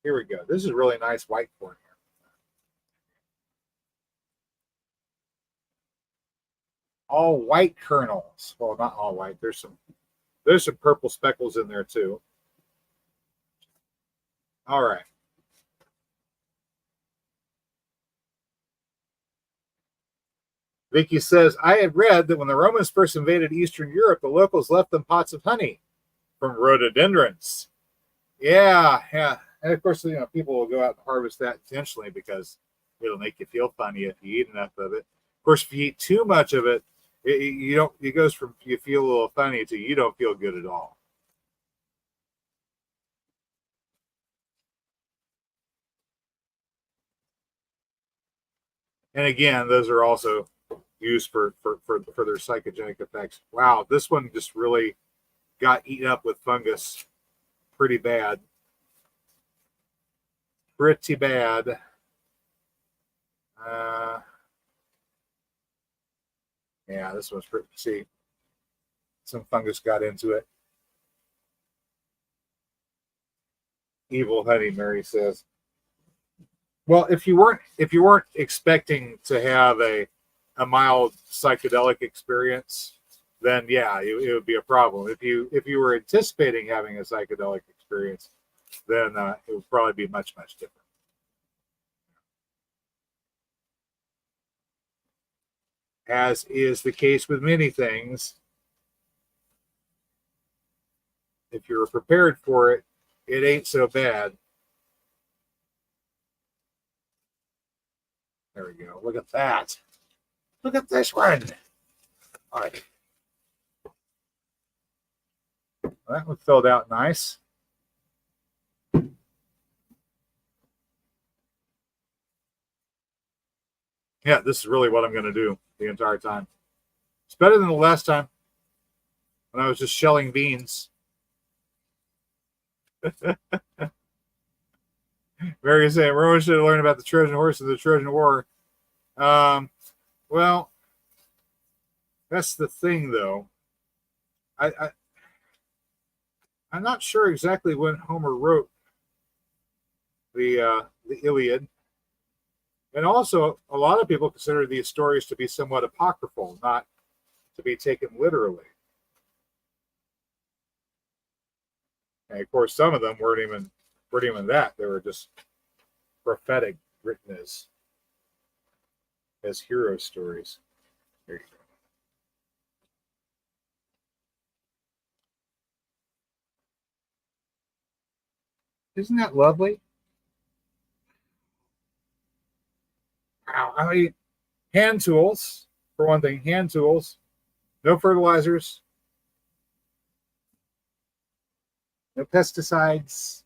Here we go. This is really nice white corn here. All white kernels. Well, not all white. There's some purple speckles in there too. All right. Vicky says, I had read that when the Romans first invaded Eastern Europe, the locals left them pots of honey from rhododendrons. Yeah. And of course, people will go out and harvest that intentionally because it'll make you feel funny if you eat enough of it. Of course, if you eat too much of it, it goes from you feel a little funny to you don't feel good at all. And again, those are also used for their psychogenic effects. Wow, this one just really got eaten up with fungus pretty bad. Pretty bad. Yeah, this one's pretty. See, some fungus got into it. Evil honey, Mary says. Well, if you weren't expecting to have a mild psychedelic experience, then yeah, it would be a problem. If you were anticipating having a psychedelic experience, then it would probably be much different. As is the case with many things, if you're prepared for it, it ain't so bad. There we go. Look at that. Look at this one. All right. That one filled out nice. Yeah, this is really what I'm going to do the entire time. It's better than the last time when I was just shelling beans. Mary is saying, Roman should have learned about the Trojan horse and the Trojan War. Well, that's the thing, though. I'm not sure exactly when Homer wrote the Iliad. And also, a lot of people consider these stories to be somewhat apocryphal, not to be taken literally. And of course, some of them weren't even that. They were just prophetic, written as hero stories. There you go. Isn't that lovely? Wow. I mean, hand tools, for one thing, hand tools, no fertilizers, no pesticides.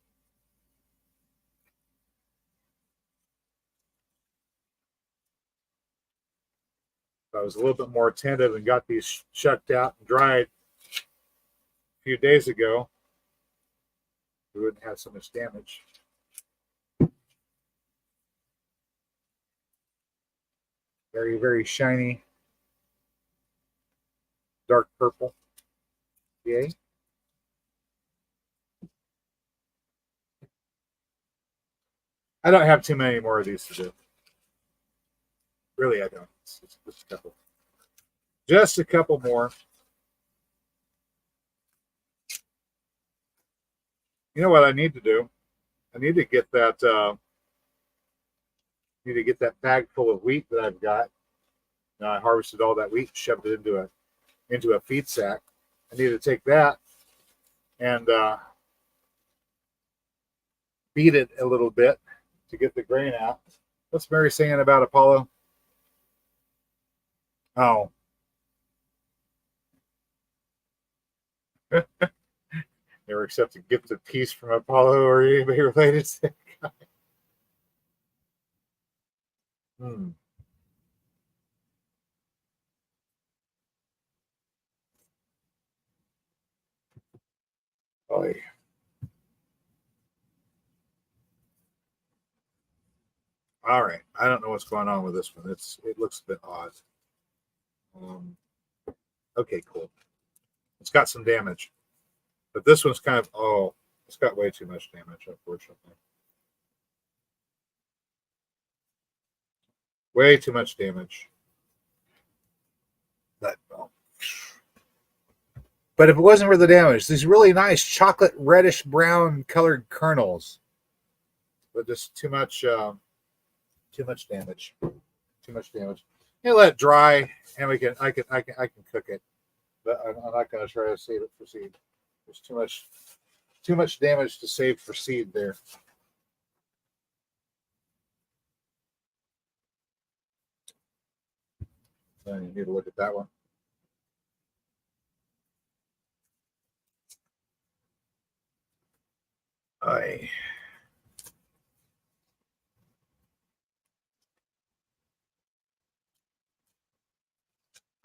If I was a little bit more attentive and got these shucked out and dried a few days ago, we wouldn't have so much damage. Very, very shiny, dark purple. Yay. I don't have too many more of these to do. Really, I don't. It's just a couple. Just a couple more. You know what I need to do? I need to get that. Bag full of wheat that I've got. Now I harvested all that wheat, shoved it into a feed sack. I need to take that and beat it a little bit to get the grain out. What's Mary saying about Apollo? Oh. Never accept a gift of peace from Apollo or anybody related to that guy. Hmm. Oh, yeah. All right. I don't know what's going on with this one. It looks a bit odd. Um, okay, cool. It's got some damage, but this one's kind of it's got way too much damage, unfortunately. Way too much damage. But if it wasn't for the damage, these really nice chocolate reddish brown colored kernels, but just too much damage. Too much damage. You let it dry, and I can cook it, but I'm not going to try to save it for seed. There's too much damage to save for seed there. Then you need to look at that one.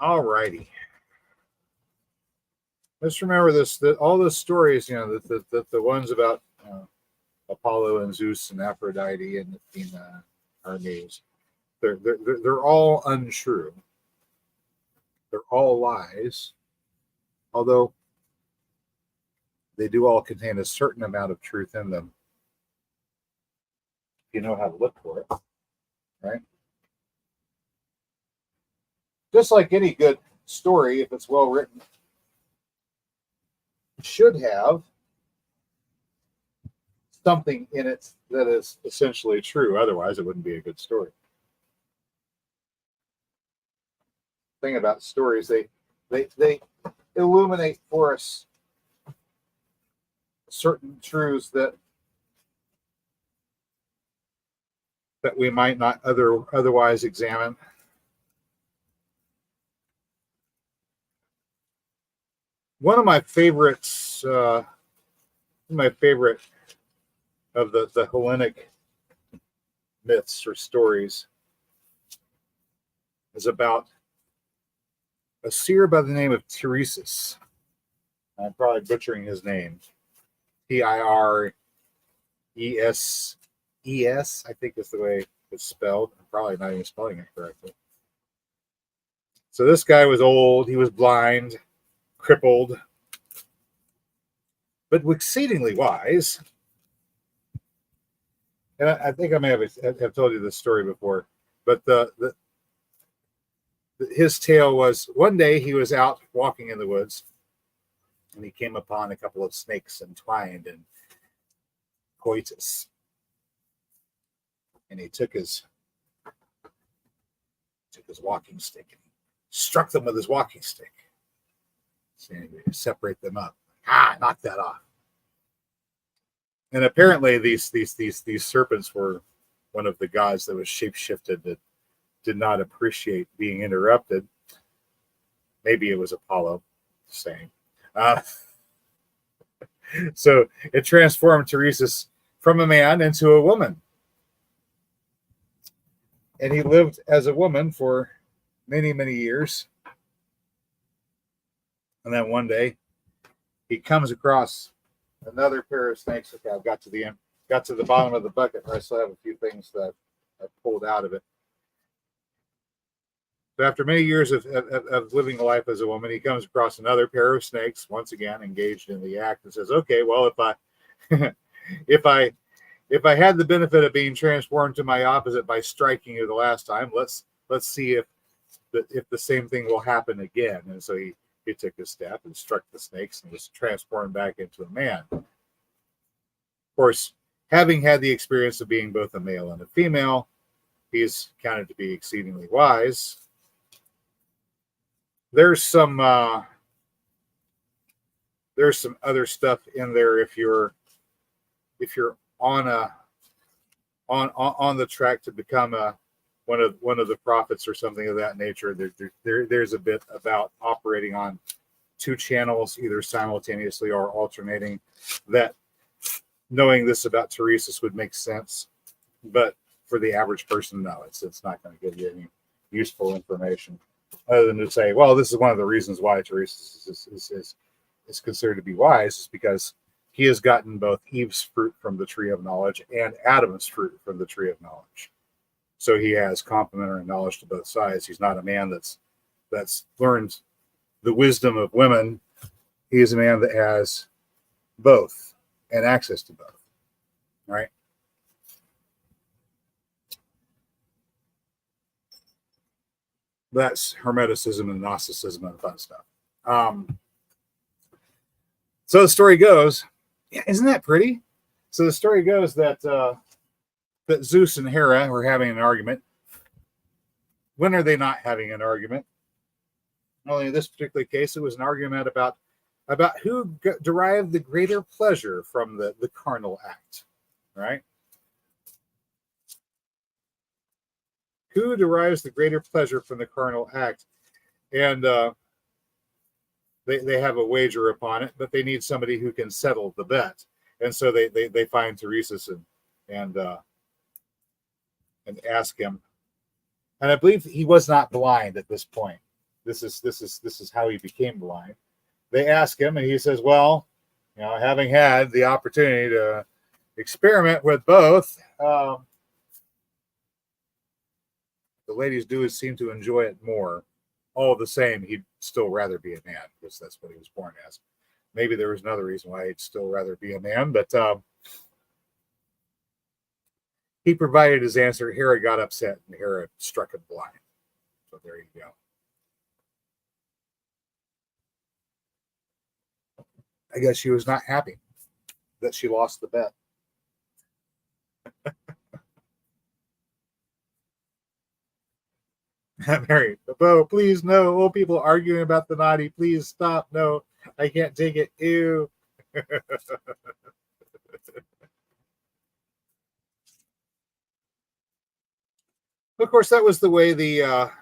All righty. Just remember this: that all those stories, the ones about Apollo and Zeus and Aphrodite and Athena, Hermes, they're all untrue. They're all lies, although they do all contain a certain amount of truth in them. If you know how to look for it, right? Just like any good story, if it's well written, it should have something in it that is essentially true. Otherwise, it wouldn't be a good story. Thing about stories, they illuminate for us certain truths that we might not otherwise examine. One of my favorites, my favorite of the Hellenic myths or stories, is about a seer by the name of Tiresias. I'm probably butchering his name. Tirses, I think is the way it's spelled. I'm probably not even spelling it correctly. So this guy was old. He was blind, crippled, but exceedingly wise. And I think I may have told you this story before, but his tale was one day he was out walking in the woods and he came upon a couple of snakes entwined in coitus. And he took his walking stick and struck them with his walking stick. So separate them up. Knock that off. And apparently these serpents were one of the gods that was shapeshifted that did not appreciate being interrupted. Maybe it was Apollo saying. So it transformed Tiresias from a man into a woman. And he lived as a woman for many, many years. And then one day he comes across another pair of snakes. Okay, I've got to the bottom of the bucket. I still have a few things that I pulled out of it. So after many years of living a life as a woman, he comes across another pair of snakes, once again engaged in the act, and says, "Okay, well, if I had the benefit of being transformed to my opposite by striking you the last time, let's see if the same thing will happen again." And so he took his staff and struck the snakes and was transformed back into a man. Of course, having had the experience of being both a male and a female, he is counted to be exceedingly wise. There's some other stuff in there if you're on a on the track to become one of the prophets or something of that nature. There's a bit about operating on two channels, either simultaneously or alternating, that knowing this about Teresa's would make sense. But for the average person, no, it's not going to give you any useful information other than to say, well, this is one of the reasons why Teresa is considered to be wise, is because he has gotten both Eve's fruit from the tree of knowledge and Adam's fruit from the tree of knowledge. So he has complementary knowledge to both sides. He's not a man that's learned the wisdom of women. He is a man that has both and access to both. Right? That's Hermeticism and Gnosticism and fun stuff. So the story goes, yeah, isn't that pretty? So the story goes that that Zeus and Hera were having an argument. When are they not having an argument? Only in this particular case, it was an argument about who derived the greater pleasure from the carnal act, right? Who derives the greater pleasure from the carnal act? And they have a wager upon it, but they need somebody who can settle the bet. And so they find Teresa's and ask him. And I believe he was not blind at this point. This is how he became blind. They ask him, and he says, "Well, having had the opportunity to experiment with both, the ladies do seem to enjoy it more. All the same, he'd still rather be a man, because that's what he was born as. Maybe there was another reason why he'd still rather be a man, but he provided his answer. Hera got upset, and Hera struck him blind. So there you go. I guess she was not happy that she lost the bet. Mary, oh, please, no. Old people arguing about the naughty. Please stop. No, I can't take it. Ew. Of course, that was the way the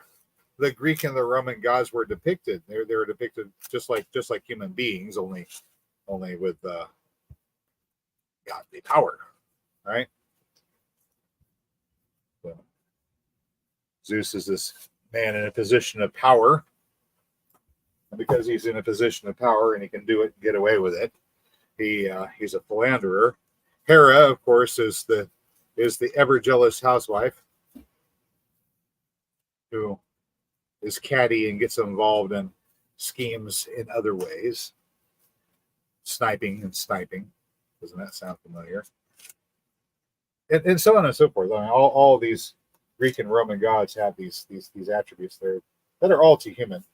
Greek and the Roman gods were depicted. They were depicted just like human beings, only with godly power, right? So, Zeus is this man in a position of power, and because he's in a position of power and he can do it and get away with it, he's a philanderer. Hera, of course, is the ever jealous housewife who is catty and gets involved in schemes in other ways. Sniping. Doesn't that sound familiar? And so on and so forth. I mean, all these Greek and Roman gods have these attributes there that are all too human.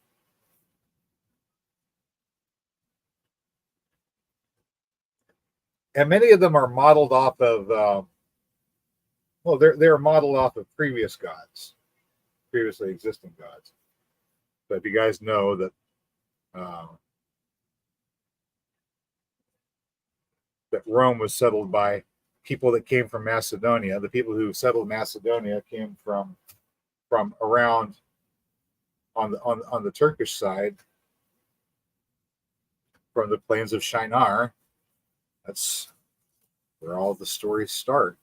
And many of them are modeled off of, they're modeled off of previous gods, previously existing gods. But if you guys know that that Rome was settled by people that came from Macedonia. The people who settled Macedonia came from around on the Turkish side, from the plains of Shinar. That's where all the stories start.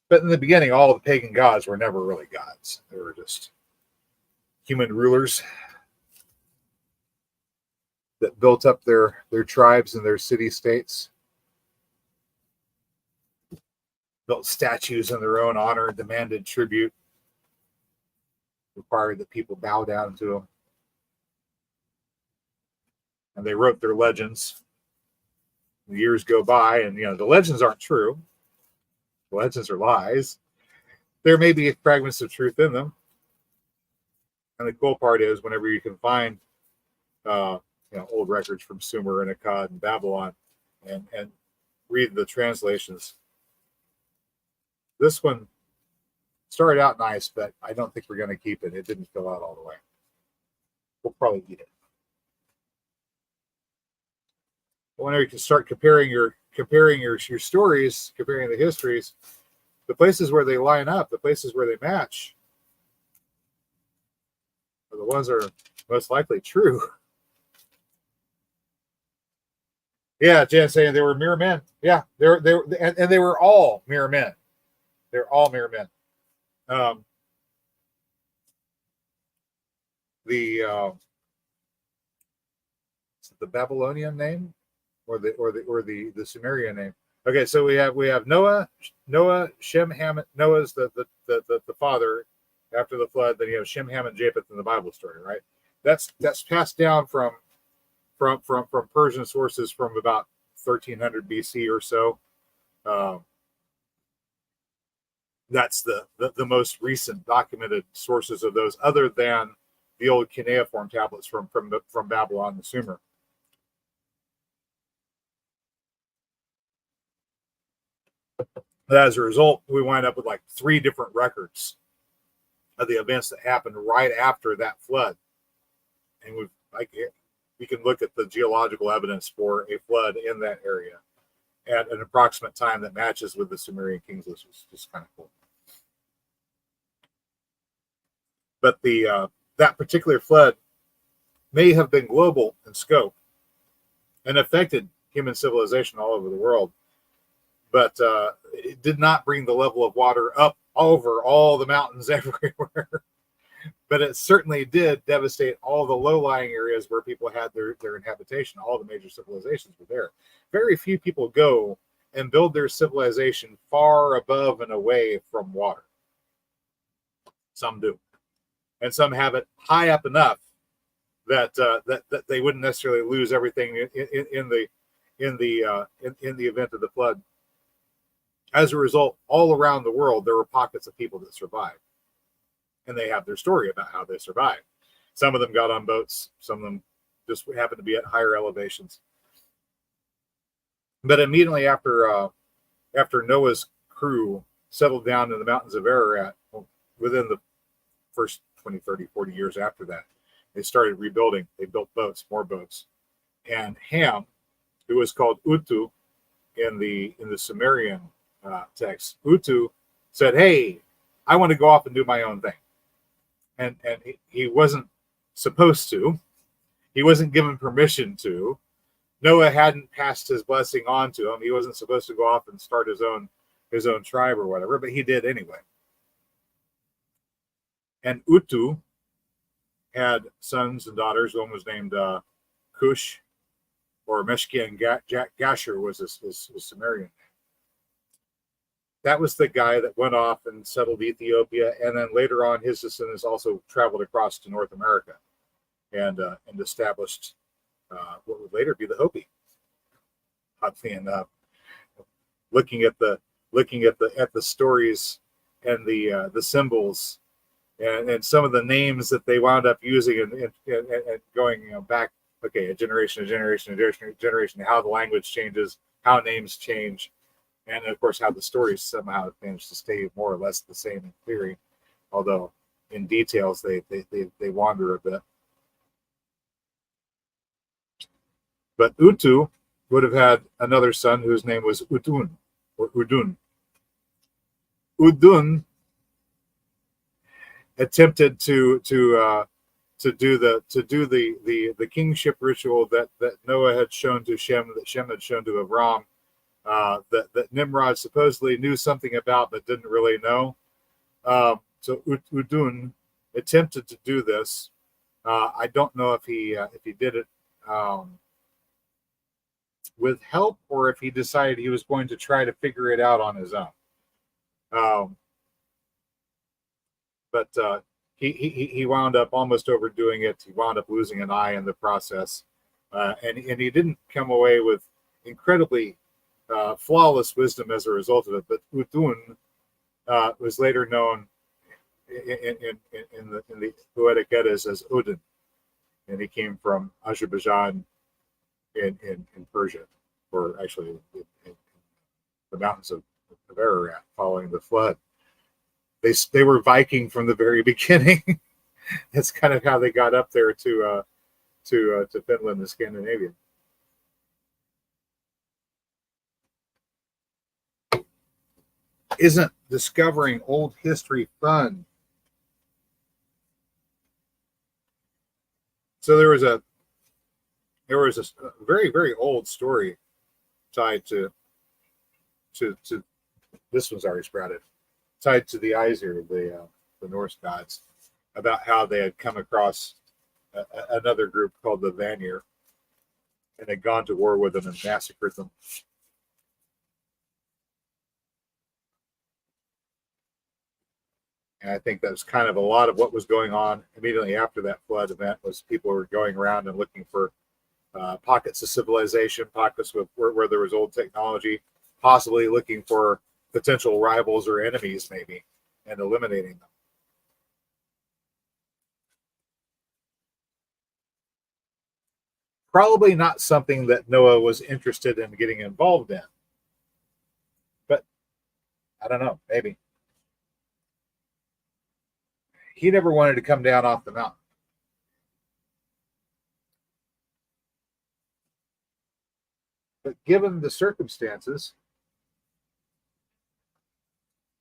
But in the beginning, all the pagan gods were never really gods. They were just human rulers that built up their tribes and their city-states, built statues in their own honor, demanded tribute, required that people bow down to them. And they wrote their legends. The years go by, and the legends aren't true. The legends are lies. There may be fragments of truth in them. And the cool part is, whenever you can find old records from Sumer and Akkad and Babylon, and read the translations. This one started out nice, but I don't think we're going to keep it. It didn't fill out all the way. We'll probably eat it. Whenever you can start comparing your stories, comparing the histories, the places where they line up, the places where they match, are the ones that are most likely true. Yeah, Jan saying they were mere men. Yeah, and they were all mere men. They're all mere men. The Babylonian name or the Sumerian name. Okay, so we have Noah, Shem, Ham. Noah's the father after the flood. Then you have Shem, Ham, and Japheth in the Bible story, right? That's passed down from Persian sources from about 1300 BC or so. That's the most recent documented sources of those, other than the old cuneiform tablets from Babylon and Sumer. But as a result, we wind up with like 3 different records of the events that happened right after that flood, and we can look at the geological evidence for a flood in that area at an approximate time that matches with the Sumerian kings list, which is just kind of cool. But that particular flood may have been global in scope and affected human civilization all over the world, but it did not bring the level of water up over all the mountains everywhere. But it certainly did devastate all the low-lying areas where people had their habitation. All the major civilizations were there. Very few people go and build their civilization far above and away from water. Some do, and some have it high up enough that that they wouldn't necessarily lose everything in the event of the flood. As a result, all around the world, there were pockets of people that survived, and they have their story about how they survived. Some of them got on boats. Some of them just happened to be at higher elevations. But immediately after Noah's crew settled down in the mountains of Ararat, within the first 20, 30, 40 years after that, they started rebuilding. They built boats, more boats. And Ham, who was called Utu in the Sumerian text, Utu said, "Hey, I want to go off and do my own thing." And he wasn't supposed to. He wasn't given permission to. Noah hadn't passed his blessing on to him. He wasn't supposed to go off and start his own tribe or whatever, but he did anyway. And Utu had sons and daughters. One was named Cush, or Meshki, and Gasher was his Sumerian name. That was the guy that went off and settled Ethiopia, and then later on, his descendants also traveled across to North America and established what would later be the Hopi. Oddly enough, looking at the stories and the symbols and some of the names that they wound up using and going back, okay, a generation, how the language changes, how names change. And of course, how the stories somehow have managed to stay more or less the same in theory, although in details they wander a bit. But Utu would have had another son whose name was Udun, or Udun. Udun attempted to do the kingship ritual that Noah had shown to Shem, that Shem had shown to Avram. That Nimrod supposedly knew something about but didn't really know. So Udun attempted to do this. I don't know if he did it with help or if he decided he was going to try to figure it out on his own. But he wound up almost overdoing it. He wound up losing an eye in the process, and he didn't come away with incredibly flawless wisdom as a result of it. But Udun was later known in the poetic Eddas as Udin, and he came from Azerbaijan in Persia, or actually in the mountains of Ararat following the flood. They were Viking from the very beginning. That's kind of how they got up there to Finland and Scandinavia. Isn't discovering old history fun? So there was a very, very old story tied to this one's already sprouted, tied to the Aesir, the Norse gods, about how they had come across another group called the Vanir and had gone to war with them and massacred them. And I think that was kind of a lot of what was going on immediately after that flood event. Was people were going around and looking for pockets of civilization, pockets where there was old technology, possibly looking for potential rivals or enemies, maybe, and eliminating them. Probably not something that Noah was interested in getting involved in, but I don't know, maybe. He never wanted to come down off the mountain. But given the circumstances,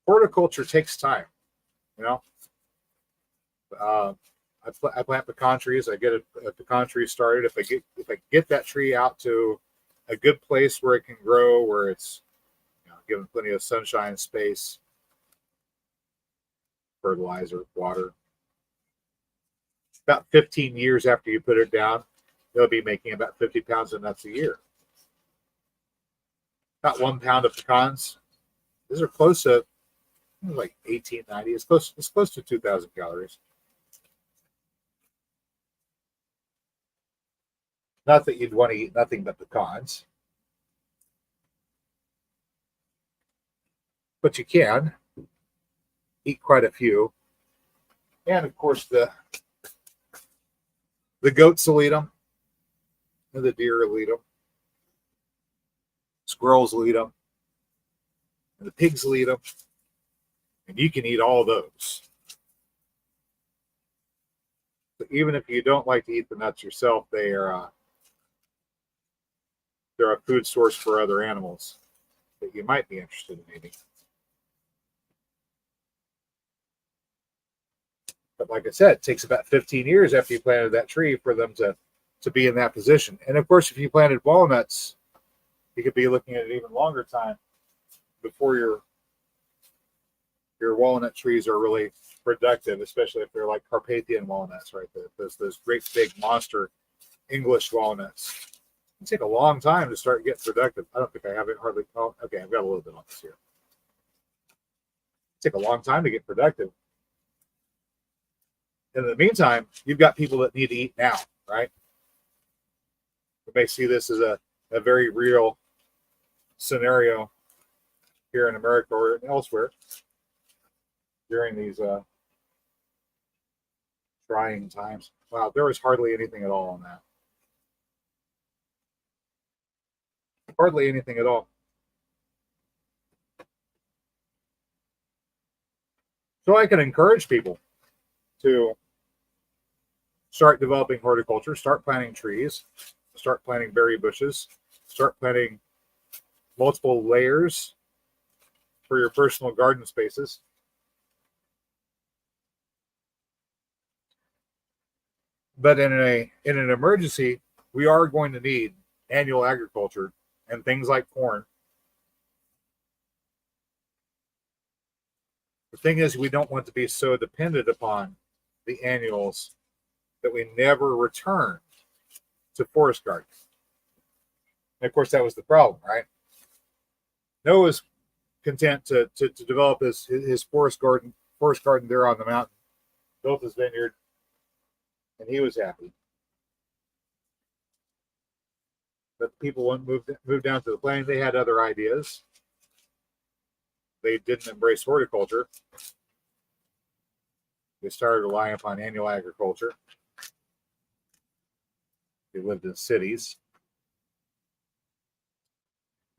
horticulture takes time. You know, I plant pecan trees. I get a pecan tree started. If I get that tree out to a good place where it can grow, where it's given plenty of sunshine, space, fertilizer, water. About 15 years after you put it down, they'll be making about 50 pounds of nuts a year. About 1 pound of pecans. These are close to like 1890. It's close to 2,000 calories. Not that you'd want to eat nothing but pecans, but you can eat quite a few. And of course, the goats will eat them, and the deer will eat them, squirrels will eat them, and the pigs will eat them, and you can eat all those. So even if you don't like to eat the nuts yourself, they're a food source for other animals that you might be interested in eating. But like I said, it takes about 15 years after you planted that tree for them to be in that position. And of course, if you planted walnuts, you could be looking at an even longer time before your walnut trees are really productive, especially if they're like Carpathian walnuts, right? Those great big monster English walnuts. It take a long time to start getting productive. I don't think I have it hardly. Oh, okay, I've got a little bit on this here. It take a long time to get productive. And in the meantime, you've got people that need to eat now, right? You may see this as a very real scenario here in America or elsewhere during these trying times. Wow, there was hardly anything at all on that. Hardly anything at all. So I can encourage people to start developing horticulture, start planting trees, start planting berry bushes, start planting multiple layers for your personal garden spaces. But in an emergency, we are going to need annual agriculture and things like corn. The thing is, we don't want to be so dependent upon the annuals that we never return to forest gardening. And of course, that was the problem, right? Noah's content to develop his forest garden there on the mountain, built his vineyard, and he was happy. But the people wouldn't move down to the plain. They had other ideas. They didn't embrace horticulture. They started relying upon annual agriculture. They lived in cities.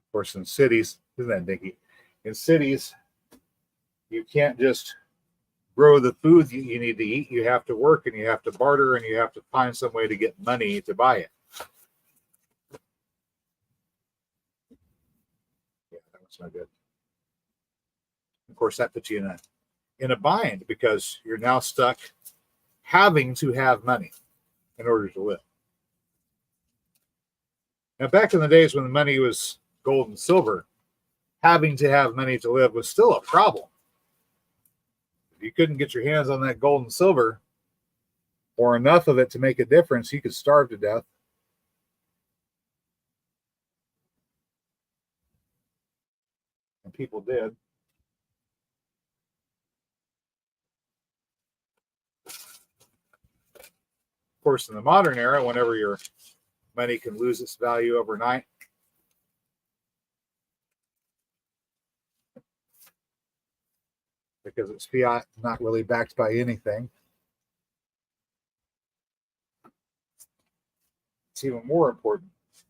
Of course, in cities, Isn't that dinky? In cities, you can't just grow the food you need to eat. You have to work and you have to barter and you have to find some way to get money to buy it. Yeah, that was not good. Of course, that puts you in a bind because you're now stuck having to have money in order to live. Now, back in the days when the money was gold and silver, having to have money to live was still a problem. If you couldn't get your hands on that gold and silver or enough of it to make a difference, you could starve to death. And people did. Of course, in the modern era, whenever your money can lose its value overnight, because it's fiat, not really backed by anything, it's even more important to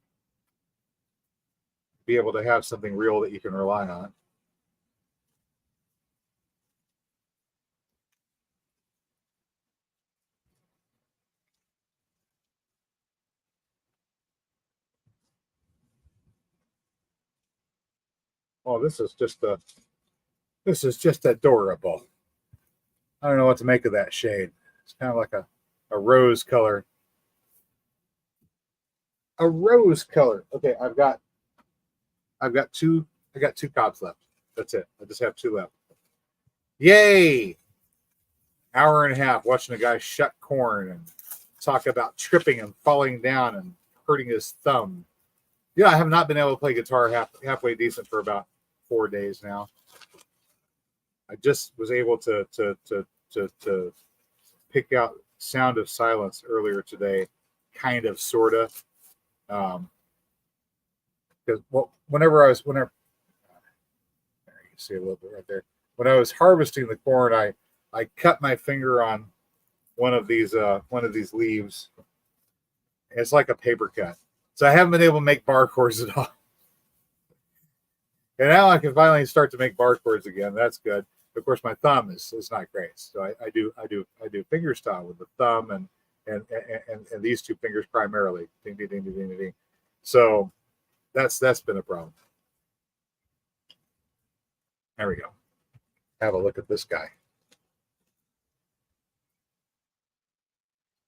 be able to have something real that you can rely on. Oh, this is just adorable. I don't know what to make of that shade. It's kind of like a rose color. A rose color. Okay, I've got two cobs left. That's it. I just have two left. Yay! Hour and a half watching a guy shuck corn and talk about tripping and falling down and hurting his thumb. Yeah, I have not been able to play guitar halfway decent for about 4 days now. I just was able to pick out Sound of Silence earlier today, kind of, sort of. Because whenever you can see a little bit right there. When I was harvesting the corn, I cut my finger on one of these leaves. It's like a paper cut, so I haven't been able to make bar chords at all. And now I can finally start to make bar chords again. That's good. Of course, my thumb is not great, so I do finger style with the thumb and these two fingers primarily. Ding ding ding ding ding ding. So that's been a problem. There we go. Have a look at this guy.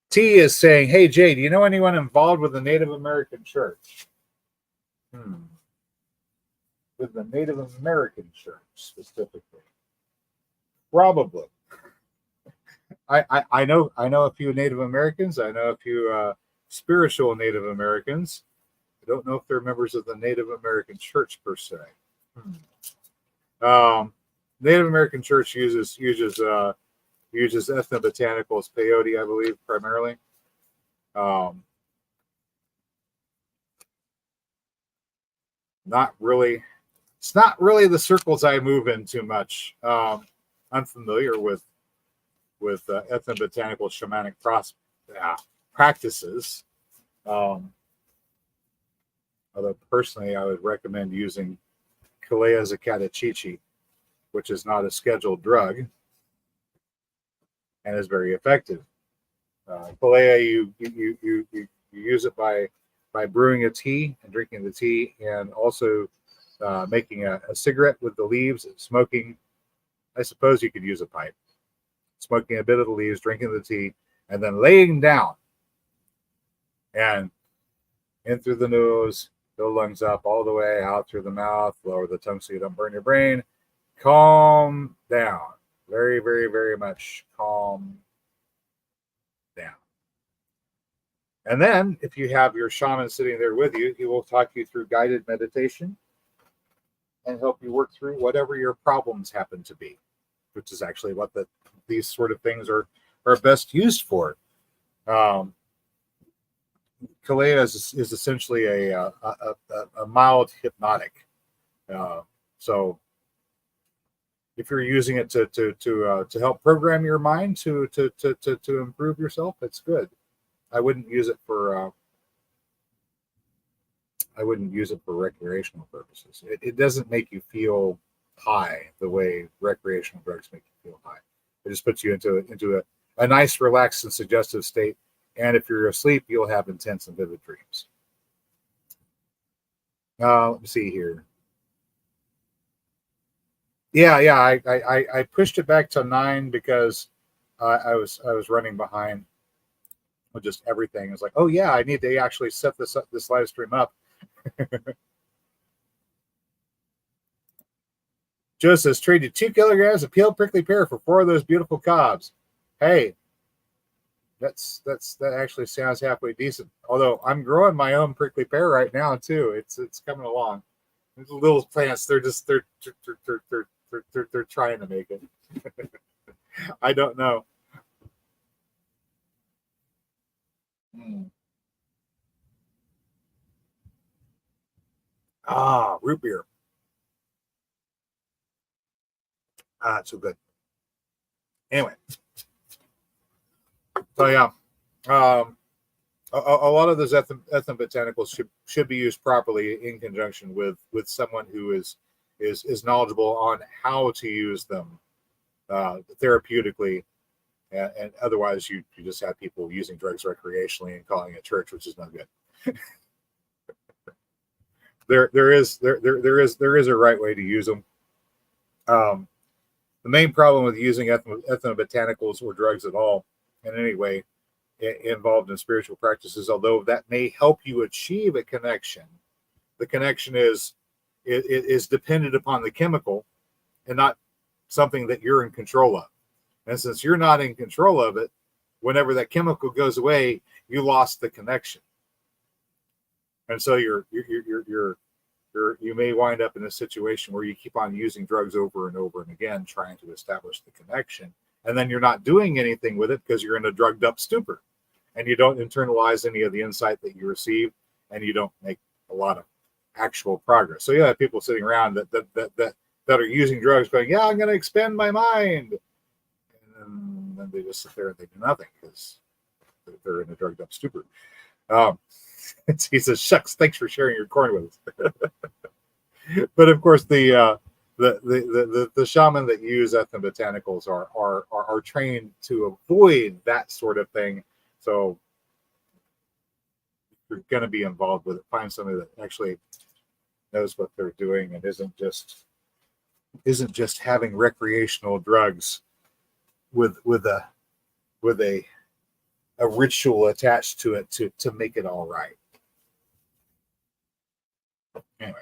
T is saying, "Hey Jay, do you know anyone involved with the Native American church?" With the Native American church specifically, probably. I know a few Native Americans. I know a few spiritual Native Americans. I don't know if they're members of the Native American church per se. Native American church uses ethnobotanicals, peyote, I believe, primarily. Not really. It's not really the circles I move in too much. I'm familiar with ethnobotanical shamanic practices. Although personally, I would recommend using Kalea Zakatachichi, which is not a scheduled drug and is very effective. Kalea, you use it by brewing a tea and drinking the tea, and also making a cigarette with the leaves, smoking. I suppose you could use a pipe. Smoking a bit of the leaves, drinking the tea, and then laying down. And in through the nose, fill lungs up all the way, out through the mouth, lower the tongue so you don't burn your brain. Calm down. Very, very, very much calm down. And then, if you have your shaman sitting there with you, he will talk you through guided meditation and help you work through whatever your problems happen to be, which is actually what these sort of things are best used for. Kalea is essentially a mild hypnotic. So if you're using it to help program your mind to improve yourself, it's good. I wouldn't use it for wouldn't use it for recreational purposes. It doesn't make you feel high the way recreational drugs make you feel high. It just puts you into a nice, relaxed, and suggestive state. And if you're asleep, you'll have intense and vivid dreams. Let me see here. Yeah. I pushed it back to 9 because I was running behind with just everything. It's like, oh yeah, I need to actually set this live stream up. Joe says traded 2 kilograms of peeled prickly pear for 4 of those beautiful cobs. Hey, that actually sounds halfway decent. Although I'm growing my own prickly pear right now too. It's coming along. These little plants, they're trying to make it. I don't know. Root beer. It's so good. Anyway, so yeah, a lot of those ethnobotanicals should be used properly in conjunction with someone who is knowledgeable on how to use them therapeutically, and otherwise you just have people using drugs recreationally and calling it church, which is not good. there is a right way to use them. The main problem with using ethnobotanicals or drugs at all in any way involved in spiritual practices, although that may help you achieve a connection, the connection is dependent upon the chemical and not something that you're in control of. And since you're not in control of it, whenever that chemical goes away, you lost the connection. And so you may wind up in a situation where you keep on using drugs over and over and again, trying to establish the connection. And then you're not doing anything with it because you're in a drugged up stupor and you don't internalize any of the insight that you receive, and you don't make a lot of actual progress. So you have people sitting around that are using drugs going, yeah, I'm going to expand my mind. And then they just sit there and they do nothing because they're in a drugged up stupor. He says, shucks, thanks for sharing your corn with us. But of course, the shaman that use ethnobotanicals are trained to avoid that sort of thing. So you're going to be involved with it. Find somebody that actually knows what they're doing and isn't just having recreational drugs with a ritual attached to it to make it all right. Anyway,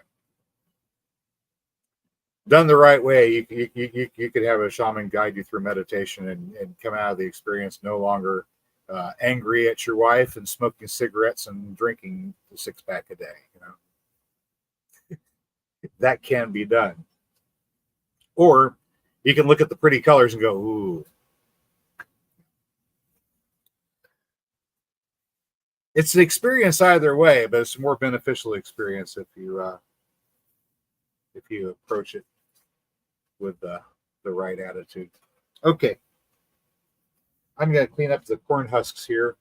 done the right way, you could have a shaman guide you through meditation and come out of the experience no longer angry at your wife and smoking cigarettes and drinking a 6-pack a day. That can be done. Or you can look at the pretty colors and go, ooh. It's an experience either way, but it's a more beneficial experience if you approach it with the right attitude. Okay, I'm going to clean up the corn husks here.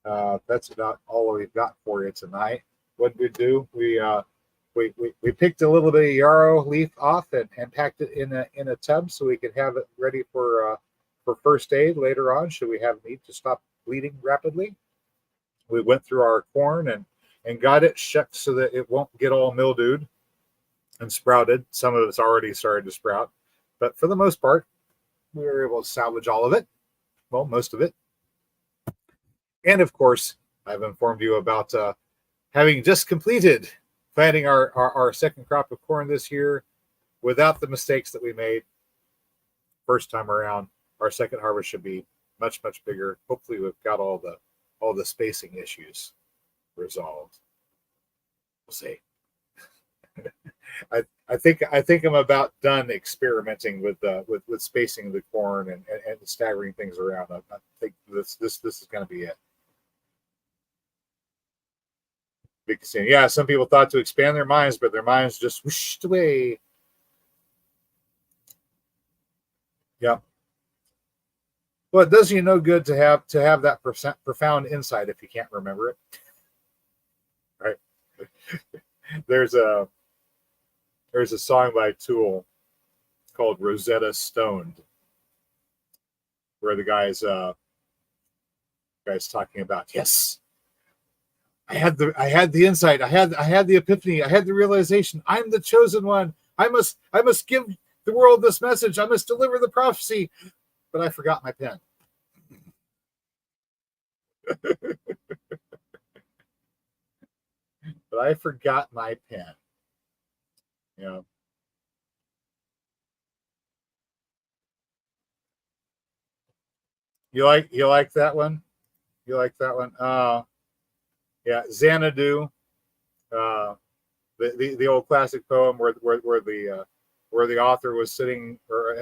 That's about all we've got for you tonight. What did we do? We picked a little bit of yarrow leaf off and packed it in a tub so we could have it ready for first aid later on should we have need to stop bleeding rapidly. We went through our corn and got it shucked so that it won't get all mildewed and sprouted. Some of it's already started to sprout, but for the most part, we were able to salvage all of it. Well, most of it. And of course, I've informed you about having just completed planting our second crop of corn this year without the mistakes that we made first time around. Our second harvest should be much, much bigger. Hopefully we've got all the spacing issues resolved. We'll see. I think I'm about done experimenting with spacing the corn and staggering things around. I think this is going to be it. Big scene. Yeah, some people thought to expand their minds, but their minds just whooshed away. Yeah. Well, it does you no good to have that profound insight if you can't remember it. Right. there's a song by Tool called Rosetta Stoned, where the guy's talking about, yes, I had the insight, I had the epiphany, I had the realization, I'm the chosen one. I must give the world this message. I must deliver the prophecy, but I forgot my pen. But I forgot my pen. You know. You like that one? You like that one? Yeah, Xanadu, uh, the old classic poem where the author was sitting or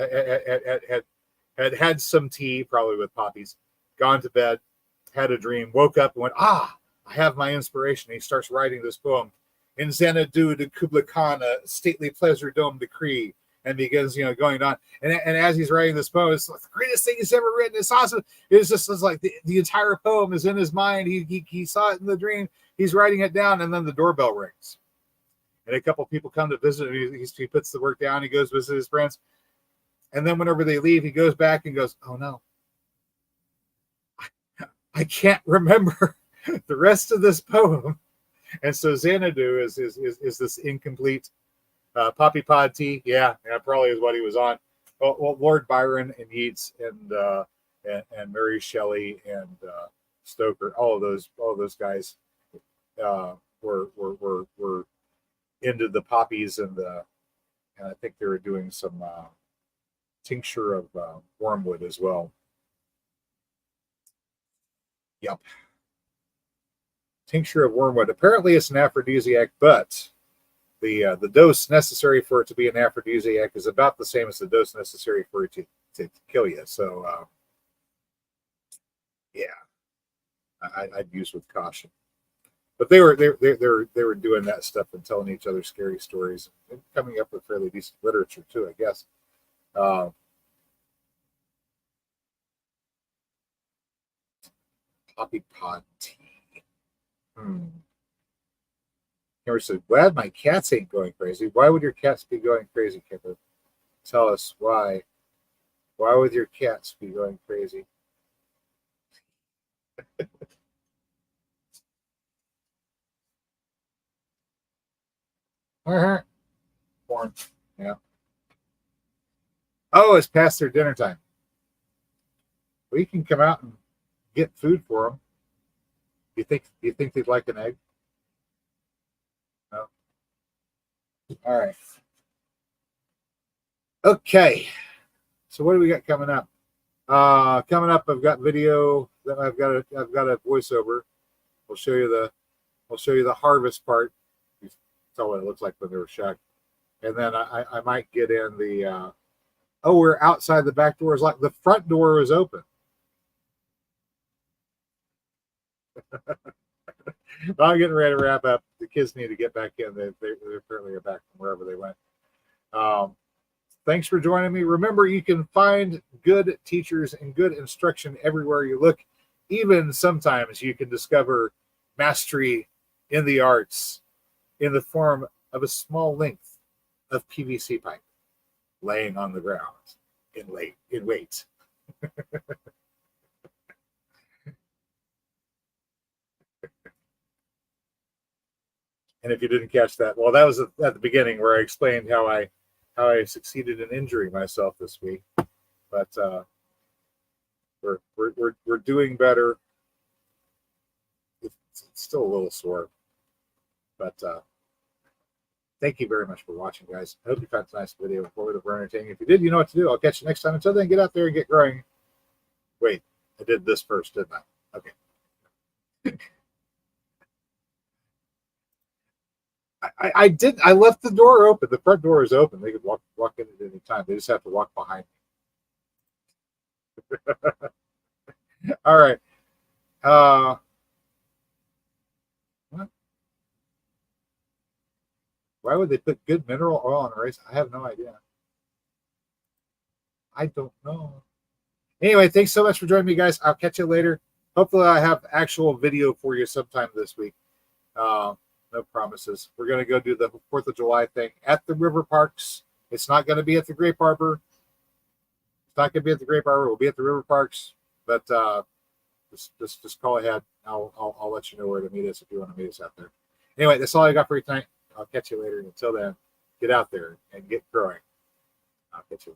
had some tea, probably with poppies, gone to bed, had a dream, woke up and went, I have my inspiration. He starts writing this poem in Xanadu de Kubla Khan, a stately pleasure dome decree, and begins, going on. And as he's writing this poem, it's like the greatest thing he's ever written. It's awesome. It's like the entire poem is in his mind. He saw it in the dream. He's writing it down, and then the doorbell rings. And a couple of people come to visit him. He puts the work down. He goes visit his friends. And then whenever they leave, he goes back and goes, oh, no. I can't remember the rest of this poem. And so Xanadu is this incomplete poppy pod tea. Yeah, probably is what he was on. Well, Lord Byron and Yeats and Mary Shelley and Stoker, all of those guys were into the poppies, and I think they were doing some tincture of wormwood as well. Yep. Tincture of wormwood. Apparently it's an aphrodisiac, but the dose necessary for it to be an aphrodisiac is about the same as the dose necessary for it to kill you. So yeah, I'd use with caution. But they were doing that stuff and telling each other scary stories and coming up with fairly decent literature too, I guess. Poppy pod tea. Kimber said, glad my cats ain't going crazy. Why would your cats be going crazy, Kimber? Tell us why. Why would your cats be going crazy? Corn. Yeah. Oh, it's past their dinner time. We can come out and get food for them. Do you think they'd like an egg? No. All right. Okay. So what do we got coming up? Coming up, I've got video. Then I've got a voiceover. We'll show you the harvest part. You tell what it looks like when they were shucked. And then I might get in the we're outside the back door. Is like the front door is open. I'm getting ready to wrap up. The kids need to get back in. They apparently are back from wherever they went. Thanks for joining me. Remember, you can find good teachers and good instruction everywhere you look. Even sometimes you can discover mastery in the arts in the form of a small length of PVC pipe laying on the ground in wait. And if you didn't catch that, well, that was at the beginning where I explained how I succeeded in injuring myself this week. But we're doing better. It's still a little sore, but thank you very much for watching, guys. I hope you found tonight's video informative or entertaining. If you did, you know what to do. I'll catch you next time. Until then, get out there and get growing. Wait, I did this first, didn't I? Okay. I did. I left the door open. The front door is open. They could walk in at any time. They just have to walk behind me. All right. What? Why would they put good mineral oil on rice? I have no idea. I don't know. Anyway, thanks so much for joining me, guys. I'll catch you later. Hopefully, I have actual video for you sometime this week. no promises. We're going to go do the 4th of July thing at the river parks. It's not going to be at the Grape Harbor. It's not going to be at the Grape Harbor. We'll be at the river parks, but just call ahead. I'll let you know where to meet us if you want to meet us out there. Anyway, that's all I got for you tonight. I'll catch you later. Until then, get out there and get growing. I'll catch you.